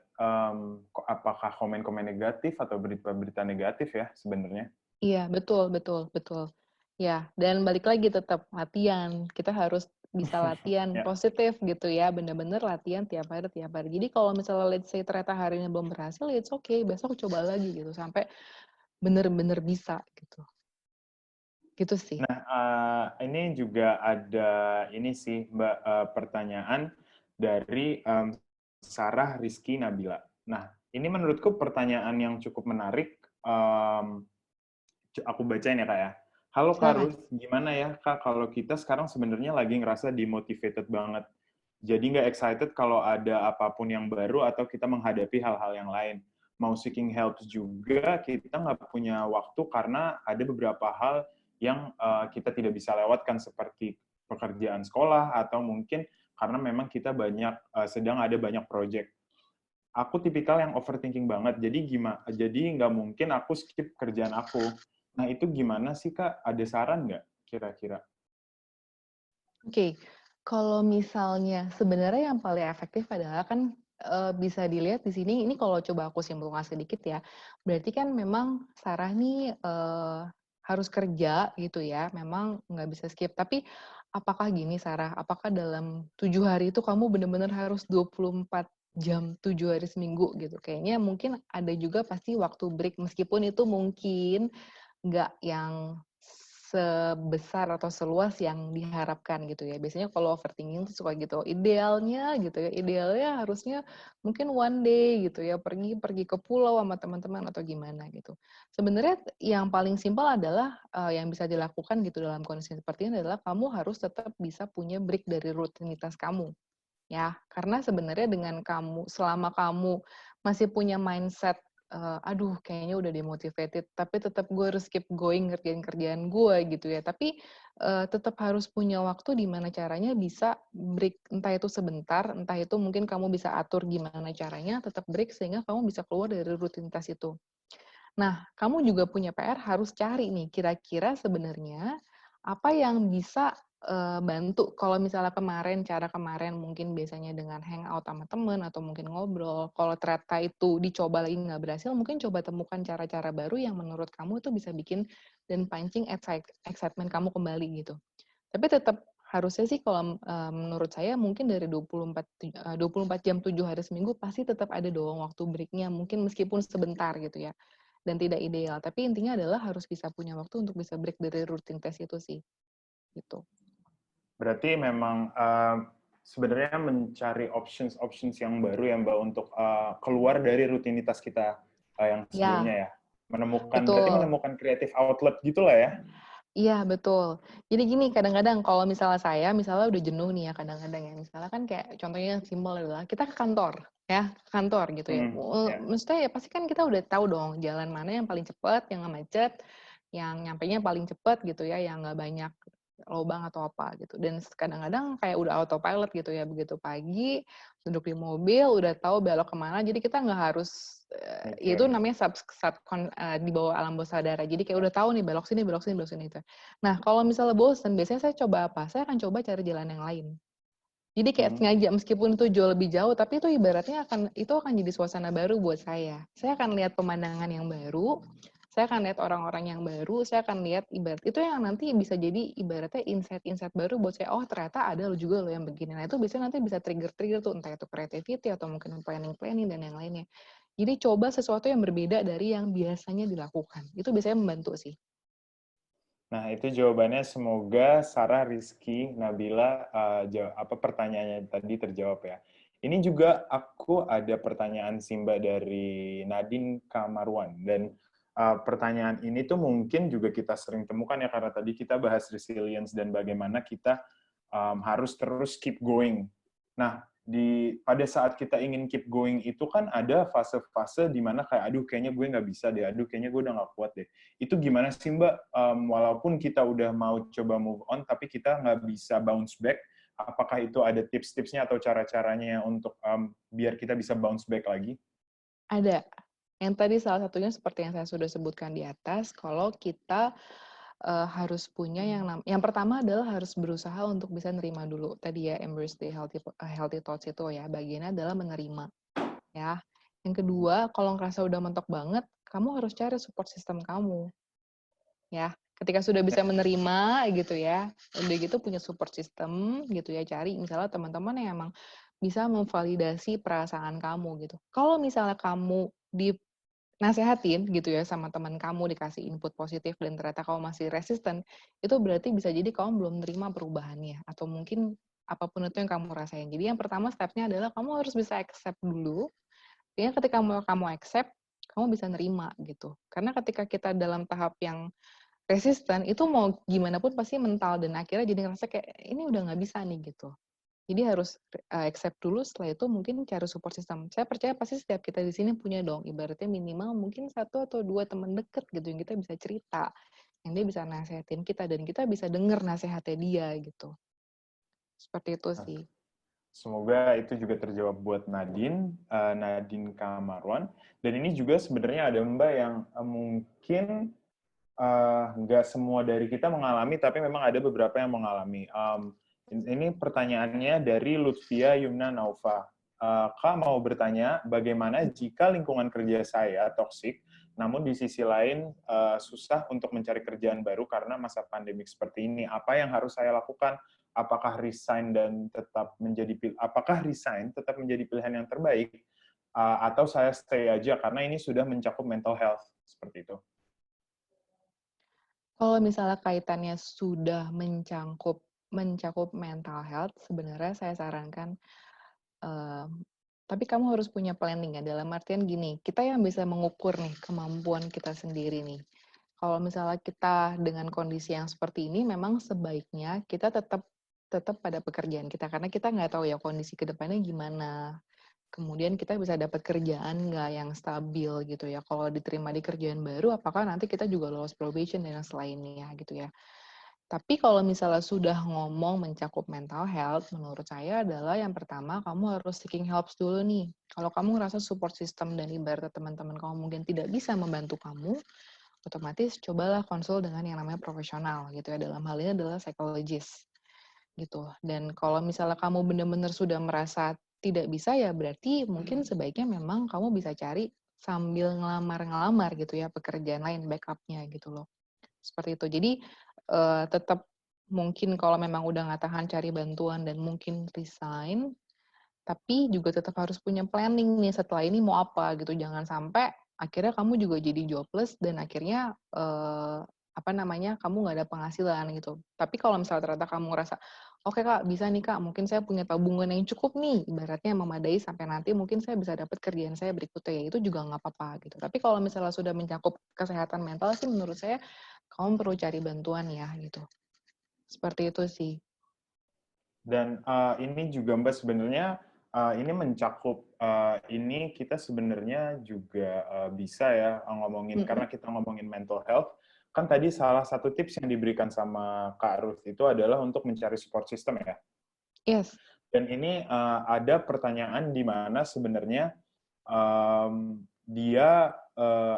apakah komen-komen negatif atau berita-berita negatif ya sebenarnya. Iya, betul betul betul. Ya, dan balik lagi tetap latihan. Kita harus bisa latihan Ya. positif gitu ya, bener-bener latihan tiap hari tiap hari. Jadi kalau misalnya let's say ternyata hari ini belum berhasil, ya it's okay, besok coba lagi gitu, sampai bener-bener bisa gitu. Gitu sih. Nah, ini juga ada ini sih Mbak, pertanyaan dari Sarah Rizky Nabila. Nah, ini menurutku pertanyaan yang cukup menarik. Aku bacain ya Kak ya. Halo Kak Silakan. Ruth, gimana ya Kak kalau kita sekarang sebenarnya lagi ngerasa demotivated banget. Jadi nggak excited kalau ada apapun yang baru atau kita menghadapi hal-hal yang lain. Mau seeking help juga, kita nggak punya waktu karena ada beberapa hal yang kita tidak bisa lewatkan seperti pekerjaan sekolah atau mungkin karena memang kita sedang ada banyak project. Aku tipikal yang overthinking banget, jadi nggak mungkin aku skip kerjaan aku. Nah, itu gimana sih, Kak? Ada saran nggak kira-kira? Oke, kalau misalnya sebenarnya yang paling efektif adalah kan, bisa dilihat di sini, ini kalau coba aku simpulkan sedikit ya, berarti kan memang Sarah nih, harus kerja gitu ya, memang nggak bisa skip. Tapi apakah gini Sarah, apakah dalam 7 hari itu kamu benar-benar harus 24 jam, 7 hari seminggu gitu? Kayaknya mungkin ada juga pasti waktu break, meskipun itu mungkin nggak yang sebesar atau seluas yang diharapkan gitu ya. Biasanya kalau overthinking tuh suka gitu, idealnya gitu ya, idealnya harusnya mungkin one day gitu ya, pergi pergi ke pulau sama teman-teman atau gimana gitu. Sebenarnya yang paling simpel adalah, yang bisa dilakukan gitu dalam kondisi seperti ini adalah kamu harus tetap bisa punya break dari rutinitas kamu, ya. Karena sebenarnya dengan selama kamu masih punya mindset, "Aduh kayaknya udah demotivated, tapi tetap gue harus keep going ngerjain kerjaan gue," gitu ya. Tapi, tetap harus punya waktu di mana caranya bisa break, entah itu sebentar, entah itu mungkin kamu bisa atur gimana caranya tetap break sehingga kamu bisa keluar dari rutinitas itu. Nah, kamu juga punya PR harus cari nih, kira-kira sebenarnya apa yang bisa, bantu. Kalau misalnya cara kemarin mungkin biasanya dengan hangout sama temen atau mungkin ngobrol, kalau ternyata itu dicoba lagi nggak berhasil, mungkin coba temukan cara-cara baru yang menurut kamu itu bisa bikin dan pancing excitement kamu kembali gitu. Tapi tetap harusnya sih kalau, menurut saya mungkin dari 24 jam 7 hari seminggu pasti tetap ada dong waktu break-nya, mungkin meskipun sebentar gitu ya. Dan tidak ideal, tapi intinya adalah harus bisa punya waktu untuk bisa break dari rutinitas itu sih, gitu. Berarti memang sebenarnya mencari options yang baru ya Mbak untuk keluar dari rutinitas kita yang sebelumnya Ya, ya. Berarti betul. menemukan creative outlet gitulah ya. Iya, betul. Jadi gini, kadang-kadang kalau misalnya saya, misalnya udah jenuh nih ya kadang-kadang ya, misalnya kan kayak contohnya yang simpel adalah kita ke kantor, ya, ke kantor gitu ya. Ya. Maksudnya ya pasti kan kita udah tahu dong jalan mana yang paling cepat, yang nggak macet, yang nyampenya paling cepat gitu ya, yang nggak banyak lubang atau apa gitu. Dan kadang-kadang kayak udah autopilot gitu ya, begitu pagi duduk di mobil udah tahu belok kemana, jadi kita nggak harus, ya itu Mikir. namanya di bawah alam bawah sadar. Jadi kayak udah tahu nih belok sini belok sini belok sini itu. Nah, kalau misalnya bosen, biasanya saya coba apa? Saya akan coba cari jalan yang lain. Jadi kayak Hmm. sengaja meskipun itu jauh lebih jauh, tapi itu ibaratnya itu akan jadi suasana baru buat saya. Saya akan lihat pemandangan yang baru, saya akan lihat orang-orang yang baru, saya akan lihat itu yang nanti bisa jadi ibaratnya insight-insight baru buat saya, oh ternyata ada juga loh yang begini. Nah itu biasanya nanti bisa trigger-trigger tuh, entah itu creativity atau mungkin planning-planning dan yang lainnya. Jadi coba sesuatu yang berbeda dari yang biasanya dilakukan. Itu biasanya membantu sih. Nah, itu jawabannya semoga Sarah Rizky Nabila pertanyaannya tadi terjawab ya. Ini juga aku ada pertanyaan Simba dari Nadine Kamarwan dan pertanyaan ini tuh mungkin juga kita sering temukan ya karena tadi kita bahas resilience dan bagaimana kita harus terus keep going. Nah, pada saat kita ingin keep going itu kan ada fase-fase di mana kayak aduh kayaknya gue nggak bisa deh, aduh kayaknya gue udah nggak kuat deh. Itu gimana sih Mbak? Walaupun kita udah mau coba move on, tapi kita nggak bisa bounce back. Apakah itu ada tips-tipsnya atau cara-caranya untuk biar kita bisa bounce back lagi? Ada. Yang tadi salah satunya seperti yang saya sudah sebutkan di atas, kalau kita harus punya yang pertama adalah harus berusaha untuk bisa nerima dulu. Tadi ya, embrace the healthy thoughts itu ya, bagiannya adalah menerima, ya. Yang kedua, kalau ngerasa udah mentok banget, kamu harus cari support system kamu, ya. Ketika sudah bisa menerima gitu ya, udah gitu punya support system gitu ya, cari misalnya teman-teman yang emang bisa memvalidasi perasaan kamu gitu. Kalau misalnya kamu nasehatin gitu ya sama teman kamu, dikasih input positif dan ternyata kamu masih resisten, itu berarti bisa jadi kamu belum nerima perubahannya atau mungkin apapun itu yang kamu rasain. Jadi yang pertama step-nya adalah kamu harus bisa accept dulu. Artinya ketika kamu accept, kamu bisa nerima gitu. Karena ketika kita dalam tahap yang resisten, itu mau gimana pun pasti mental dan akhirnya jadi ngerasa kayak ini udah nggak bisa nih gitu. Jadi harus accept dulu, setelah itu mungkin cari support system. Saya percaya pasti setiap kita di sini punya dong, ibaratnya minimal mungkin 1 atau 2 teman deket gitu, yang kita bisa cerita, yang dia bisa nasehatin kita, dan kita bisa denger nasehatnya dia gitu. Seperti itu Nah, sih. semoga itu juga terjawab buat Nadine, Nadine Kamarwan. Dan ini juga sebenarnya ada Mbak yang mungkin nggak semua dari kita mengalami, tapi memang ada beberapa yang mengalami. Ini pertanyaannya dari Lutfia Yumna Naufa. Kak mau bertanya, bagaimana jika lingkungan kerja saya toksik, namun di sisi lain susah untuk mencari kerjaan baru karena masa pandemik seperti ini? Apa yang harus saya lakukan? Apakah resign tetap menjadi pilihan yang terbaik, atau saya stay aja karena ini sudah mencakup mental health seperti itu? Kalau misalnya kaitannya sudah mencakup mental health, sebenarnya saya sarankan, tapi kamu harus punya planning ya, dalam artian gini, kita yang bisa mengukur nih kemampuan kita sendiri nih. Kalau misalnya kita dengan kondisi yang seperti ini, memang sebaiknya kita tetap pada pekerjaan kita, karena kita nggak tahu ya kondisi ke depannya gimana. Kemudian kita bisa dapat kerjaan nggak yang stabil gitu ya. Kalau diterima di kerjaan baru, apakah nanti kita juga lolos probation dan yang selainnya gitu ya. Tapi kalau misalnya sudah ngomong mencakup mental health, menurut saya adalah yang pertama kamu harus seeking help dulu nih. Kalau kamu ngerasa support system dan ibarat teman-teman kamu mungkin tidak bisa membantu kamu, otomatis cobalah konsul dengan yang namanya profesional gitu ya. Dalam hal ini adalah psikologis gitu. Dan kalau misalnya kamu benar-benar sudah merasa tidak bisa, ya berarti mungkin sebaiknya memang kamu bisa cari sambil ngelamar-ngelamar gitu ya pekerjaan lain backup-nya gitu loh. Seperti itu. Jadi tetap mungkin kalau memang udah nggak tahan cari bantuan dan mungkin resign, tapi juga tetap harus punya planning nih setelah ini mau apa gitu. Jangan sampai akhirnya kamu juga jadi jobless dan akhirnya apa namanya, kamu nggak ada penghasilan gitu. Tapi kalau misalnya ternyata kamu ngerasa, oke Kak, bisa nih Kak, mungkin saya punya tabungan yang cukup nih, ibaratnya memadai sampai nanti mungkin saya bisa dapat kerjaan saya berikutnya, ya itu juga nggak apa-apa gitu. Tapi kalau misalnya sudah mencakup kesehatan mental sih menurut saya kamu perlu cari bantuan ya gitu. Seperti itu sih. Dan ini juga Mbak sebenarnya ini mencakup ini kita sebenarnya juga bisa ya ngomongin, karena kita ngomongin mental health, kan tadi salah satu tips yang diberikan sama Kak Ruth itu adalah untuk mencari support system ya. Yes. Dan ini ada pertanyaan di mana sebenarnya dia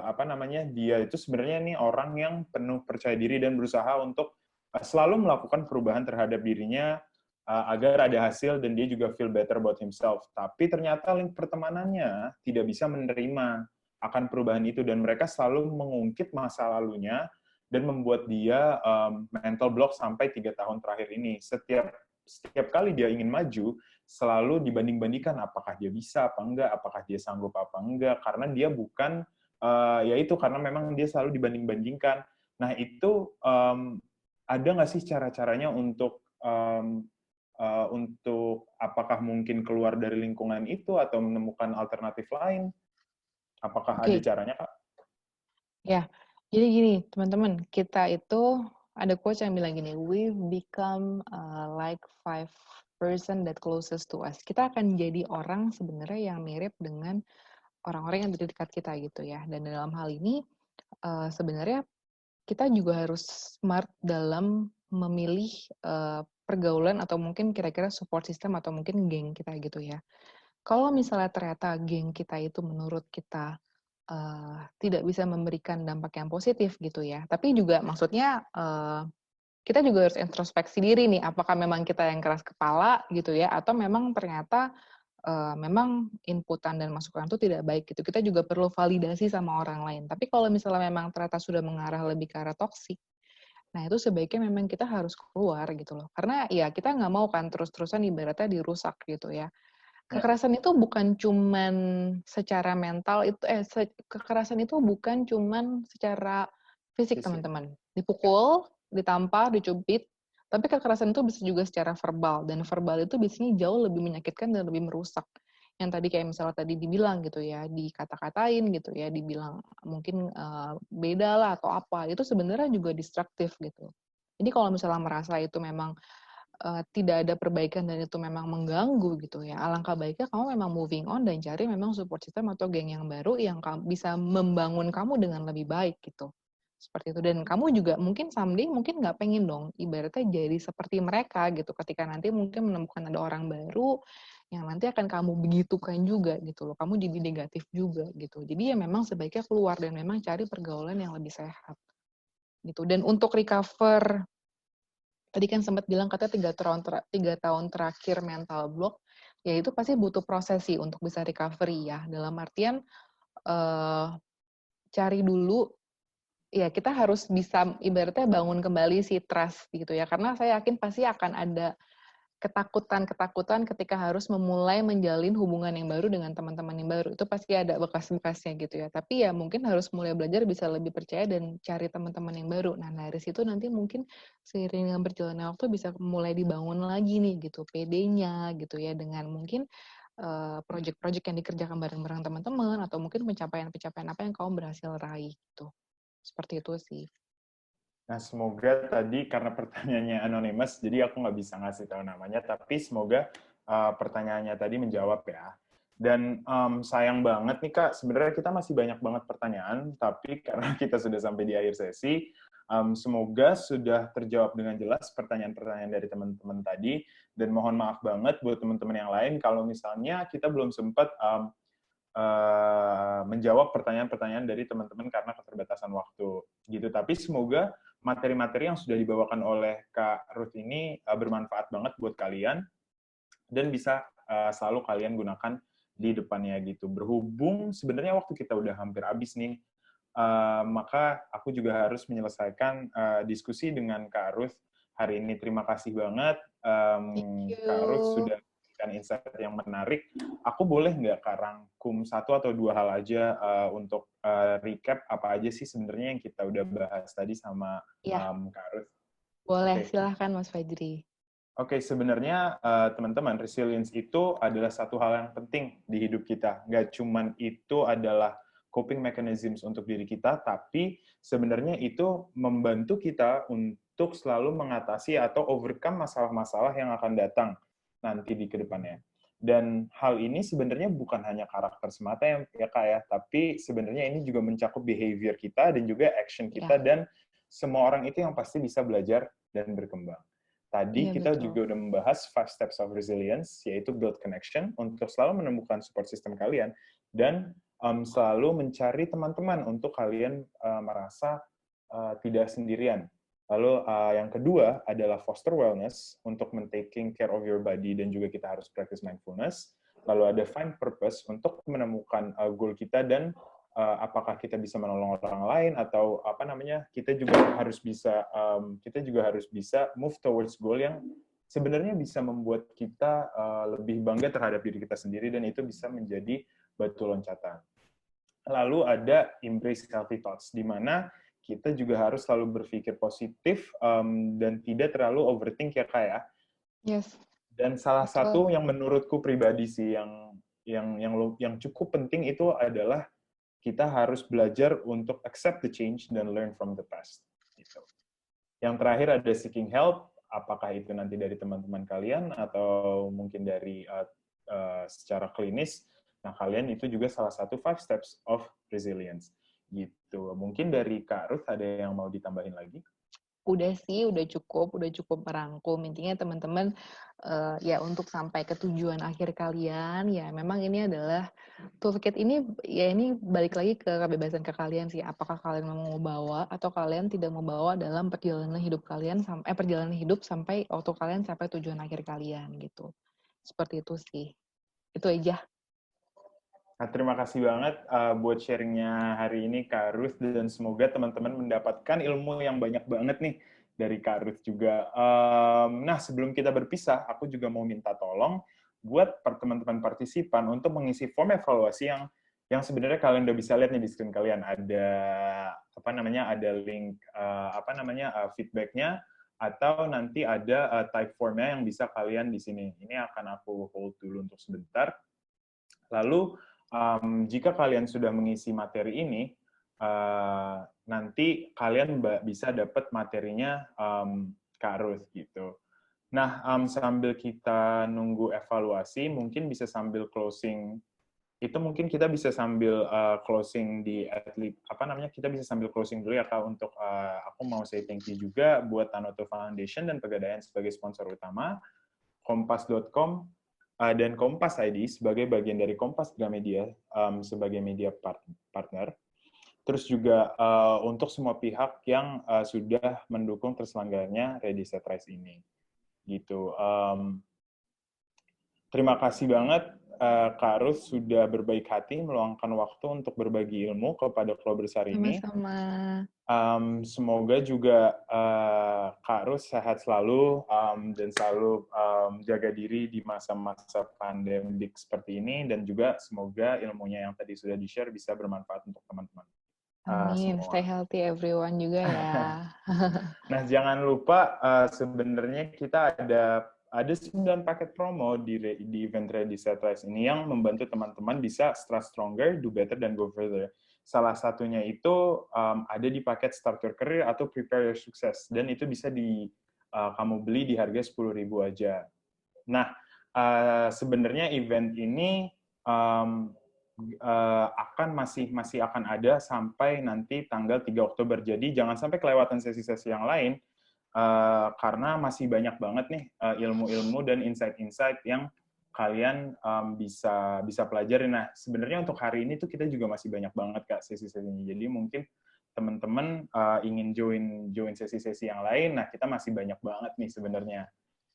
apa namanya, dia itu sebenarnya nih orang yang penuh percaya diri dan berusaha untuk selalu melakukan perubahan terhadap dirinya agar ada hasil dan dia juga feel better about himself. Tapi ternyata link pertemanannya tidak bisa menerima akan perubahan itu dan mereka selalu mengungkit masa lalunya dan membuat dia mental block sampai 3 tahun terakhir ini. Setiap kali dia ingin maju, selalu dibanding-bandingkan apakah dia bisa apa enggak, apakah dia sanggup apa enggak, karena dia bukan, ya itu, karena memang dia selalu dibanding-bandingkan. Nah itu ada nggak sih cara-caranya untuk apakah mungkin keluar dari lingkungan itu atau menemukan alternatif lain? Apakah ada Oke. caranya, Kak? Ya, jadi gini teman-teman, kita itu ada quotes yang bilang gini, "We've become like five person that closest to us. Kita akan jadi orang sebenarnya yang mirip dengan orang-orang yang di dekat kita gitu ya. Dan dalam hal ini sebenarnya kita juga harus smart dalam memilih pergaulan atau mungkin kira-kira support system atau mungkin geng kita gitu ya. Kalau misalnya ternyata geng kita itu menurut kita tidak bisa memberikan dampak yang positif gitu ya. Tapi juga maksudnya kita juga harus introspeksi diri nih, apakah memang kita yang keras kepala gitu ya, atau memang ternyata memang inputan dan masukan itu tidak baik gitu. Kita juga perlu validasi sama orang lain. Tapi kalau misalnya memang ternyata sudah mengarah lebih ke arah toksik, nah itu sebaiknya memang kita harus keluar gitu loh. Karena ya kita nggak mau kan terus-terusan ibaratnya dirusak gitu ya. Ya, Kekerasan itu bukan cuman secara mental, kekerasan itu bukan cuman secara fisik fisik. teman-teman. Dipukul, ditampar, dicubit, tapi kekerasan itu bisa juga secara verbal, dan verbal itu biasanya jauh lebih menyakitkan dan lebih merusak. Yang tadi kayak misalnya tadi dibilang gitu ya, dikata-katain gitu ya, dibilang mungkin beda lah atau apa, itu sebenarnya juga destruktif gitu. Jadi kalau misalnya merasa itu memang tidak ada perbaikan dan itu memang mengganggu gitu ya, alangkah baiknya kamu memang moving on dan cari memang support system atau geng yang baru yang bisa membangun kamu dengan lebih baik gitu. Seperti itu. Dan kamu juga mungkin someday mungkin nggak pengen dong ibaratnya jadi seperti mereka gitu ketika nanti mungkin menemukan ada orang baru yang nanti akan kamu begitukan juga gitu loh. Kamu jadi negatif juga gitu. Jadi ya memang sebaiknya keluar dan memang cari pergaulan yang lebih sehat gitu. Dan untuk recover, tadi kan sempat bilang katanya 3 tahun terakhir mental block, ya itu pasti butuh proses sih untuk bisa recovery ya. Dalam artian cari dulu, ya kita harus bisa ibaratnya bangun kembali si trust gitu ya. Karena saya yakin pasti akan ada ketakutan-ketakutan ketika harus memulai menjalin hubungan yang baru dengan teman-teman yang baru. Itu pasti ada bekas-bekasnya gitu ya. Tapi ya mungkin harus mulai belajar bisa lebih percaya dan cari teman-teman yang baru. Nah, dari situ nanti mungkin seiring dengan berjalannya waktu bisa mulai dibangun lagi nih gitu, PD-nya gitu ya, dengan mungkin project-project yang dikerjakan bareng-bareng teman-teman atau mungkin pencapaian-pencapaian apa yang kamu berhasil raih gitu. Seperti itu sih. Nah, semoga tadi karena pertanyaannya anonymous, jadi aku nggak bisa ngasih tahu namanya, tapi semoga pertanyaannya tadi menjawab ya. Dan sayang banget nih Kak, sebenarnya kita masih banyak banget pertanyaan, tapi karena kita sudah sampai di akhir sesi, semoga sudah terjawab dengan jelas pertanyaan-pertanyaan dari teman-teman tadi, dan mohon maaf banget buat teman-teman yang lain kalau misalnya kita belum sempat menjawab pertanyaan-pertanyaan dari teman-teman karena keterbatasan waktu gitu. Tapi semoga materi-materi yang sudah dibawakan oleh Kak Ruth ini bermanfaat banget buat kalian dan bisa selalu kalian gunakan di depannya gitu. Berhubung sebenarnya waktu kita udah hampir habis nih, maka aku juga harus menyelesaikan diskusi dengan Kak Ruth hari ini. Terima kasih banget Thank Kak Ruth you. sudah memberikan insight yang menarik. Aku boleh nggak Kak rangkum 1 atau 2 hal aja untuk recap apa aja sih sebenarnya yang kita udah bahas tadi sama Ya, Kak Ruth? boleh. Oke. Silahkan Mas Fajri. Oke, sebenarnya teman-teman, resilience itu adalah satu hal yang penting di hidup kita. Nggak cuman itu adalah coping mechanisms untuk diri kita, tapi sebenarnya itu membantu kita untuk selalu mengatasi atau overcome masalah-masalah yang akan datang nanti di kedepannya. Dan hal ini sebenarnya bukan hanya karakter semata ya Kak ya, tapi sebenarnya ini juga mencakup behavior kita dan juga action kita, Ya, dan semua orang itu yang pasti bisa belajar dan berkembang. Tadi iya kita betul. juga udah membahas 5 steps of resilience, yaitu build connection, untuk selalu menemukan support system kalian, dan selalu mencari teman-teman untuk kalian merasa tidak sendirian. Lalu yang kedua adalah foster wellness, untuk men-taking care of your body, dan juga kita harus practice mindfulness. Lalu ada find purpose, untuk menemukan goal kita, dan apakah kita bisa menolong orang lain, atau apa namanya, kita juga harus bisa move towards goal yang sebenarnya bisa membuat kita lebih bangga terhadap diri kita sendiri, dan itu bisa menjadi batu loncatan. Lalu ada embrace healthy thoughts, di mana kita juga harus selalu berpikir positif dan tidak terlalu overthink ya Kak ya. Yes, Dan salah betul. satu yang menurutku pribadi sih yang cukup penting itu adalah kita harus belajar untuk accept the change dan learn from the past. Gitu. Yang terakhir ada seeking help. apakah itu nanti dari teman-teman kalian atau mungkin dari secara klinis. Nah, kalian itu juga salah satu 5 steps of resilience. Gitu. Mungkin dari Kak Ruth ada yang mau ditambahin lagi? Udah sih, udah cukup merangkum. Intinya teman-teman ya untuk sampai ke tujuan akhir kalian, ya memang ini adalah toolkit ini, ya ini balik lagi ke kebebasan ke kalian sih. Apakah kalian mau bawa atau kalian tidak mau bawa dalam perjalanan hidup kalian perjalanan hidup sampai waktu kalian sampai tujuan akhir kalian gitu. Seperti itu sih. Itu aja. Nah, terima kasih banget buat sharingnya hari ini Kak Ruth, dan semoga teman-teman mendapatkan ilmu yang banyak banget nih dari Kak Ruth juga. Nah, sebelum kita berpisah, aku juga mau minta tolong buat teman-teman partisipan untuk mengisi form evaluasi yang sebenarnya kalian udah bisa lihat nih di screen kalian. Ada ada link feedbacknya, atau nanti ada type formnya yang bisa kalian di sini. Ini akan aku hold dulu untuk sebentar. Lalu jika kalian sudah mengisi materi ini, nanti kalian bisa dapat materinya Kak Ruth gitu. Nah, sambil kita nunggu evaluasi, mungkin bisa sambil closing. Itu mungkin kita bisa sambil closing di kita bisa sambil closing dulu ya Kak, untuk aku mau say thank you juga buat Tanoto Foundation dan Pegadaian sebagai sponsor utama, kompas.com, dan Kompas ID sebagai bagian dari Kompas Gramedia sebagai media partner. Terus juga untuk semua pihak yang sudah mendukung terselenggaranya Ready Set Rise ini. Gitu. Terima kasih banget Kak Ruth sudah berbaik hati meluangkan waktu untuk berbagi ilmu kepada Klobers hari ini. Sama-sama. Semoga juga Kak Rus sehat selalu dan selalu jaga diri di masa-masa pandemik seperti ini, dan juga semoga ilmunya yang tadi sudah di-share bisa bermanfaat untuk teman-teman Amin. semua. Stay healthy everyone juga ya. Nah, jangan lupa sebenarnya kita ada 9 paket promo di event Ready Set Rise ini yang membantu teman-teman bisa start stronger, do better, dan go further. Salah satunya itu ada di paket Start Your Career atau Prepare Your Success, dan itu bisa kamu beli di harga 10.000 aja. Nah, sebenarnya event ini akan masih akan ada sampai nanti tanggal 3 Oktober. Jadi jangan sampai kelewatan sesi-sesi yang lain, karena masih banyak banget nih ilmu-ilmu dan insight-insight yang kalian bisa pelajari. Nah, sebenarnya untuk hari ini tuh kita juga masih banyak banget Kak sesi-sesinya. Jadi mungkin teman-teman ingin join sesi-sesi yang lain, nah kita masih banyak banget nih sebenarnya.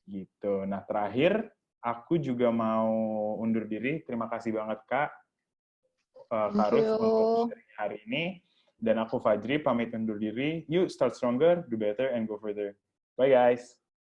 Gitu. Nah, terakhir aku juga mau undur diri. Terima kasih banget Kak Ruth untuk sharing hari ini. Dan aku Fajri pamit undur diri. You start stronger, do better, and go further. Bye guys.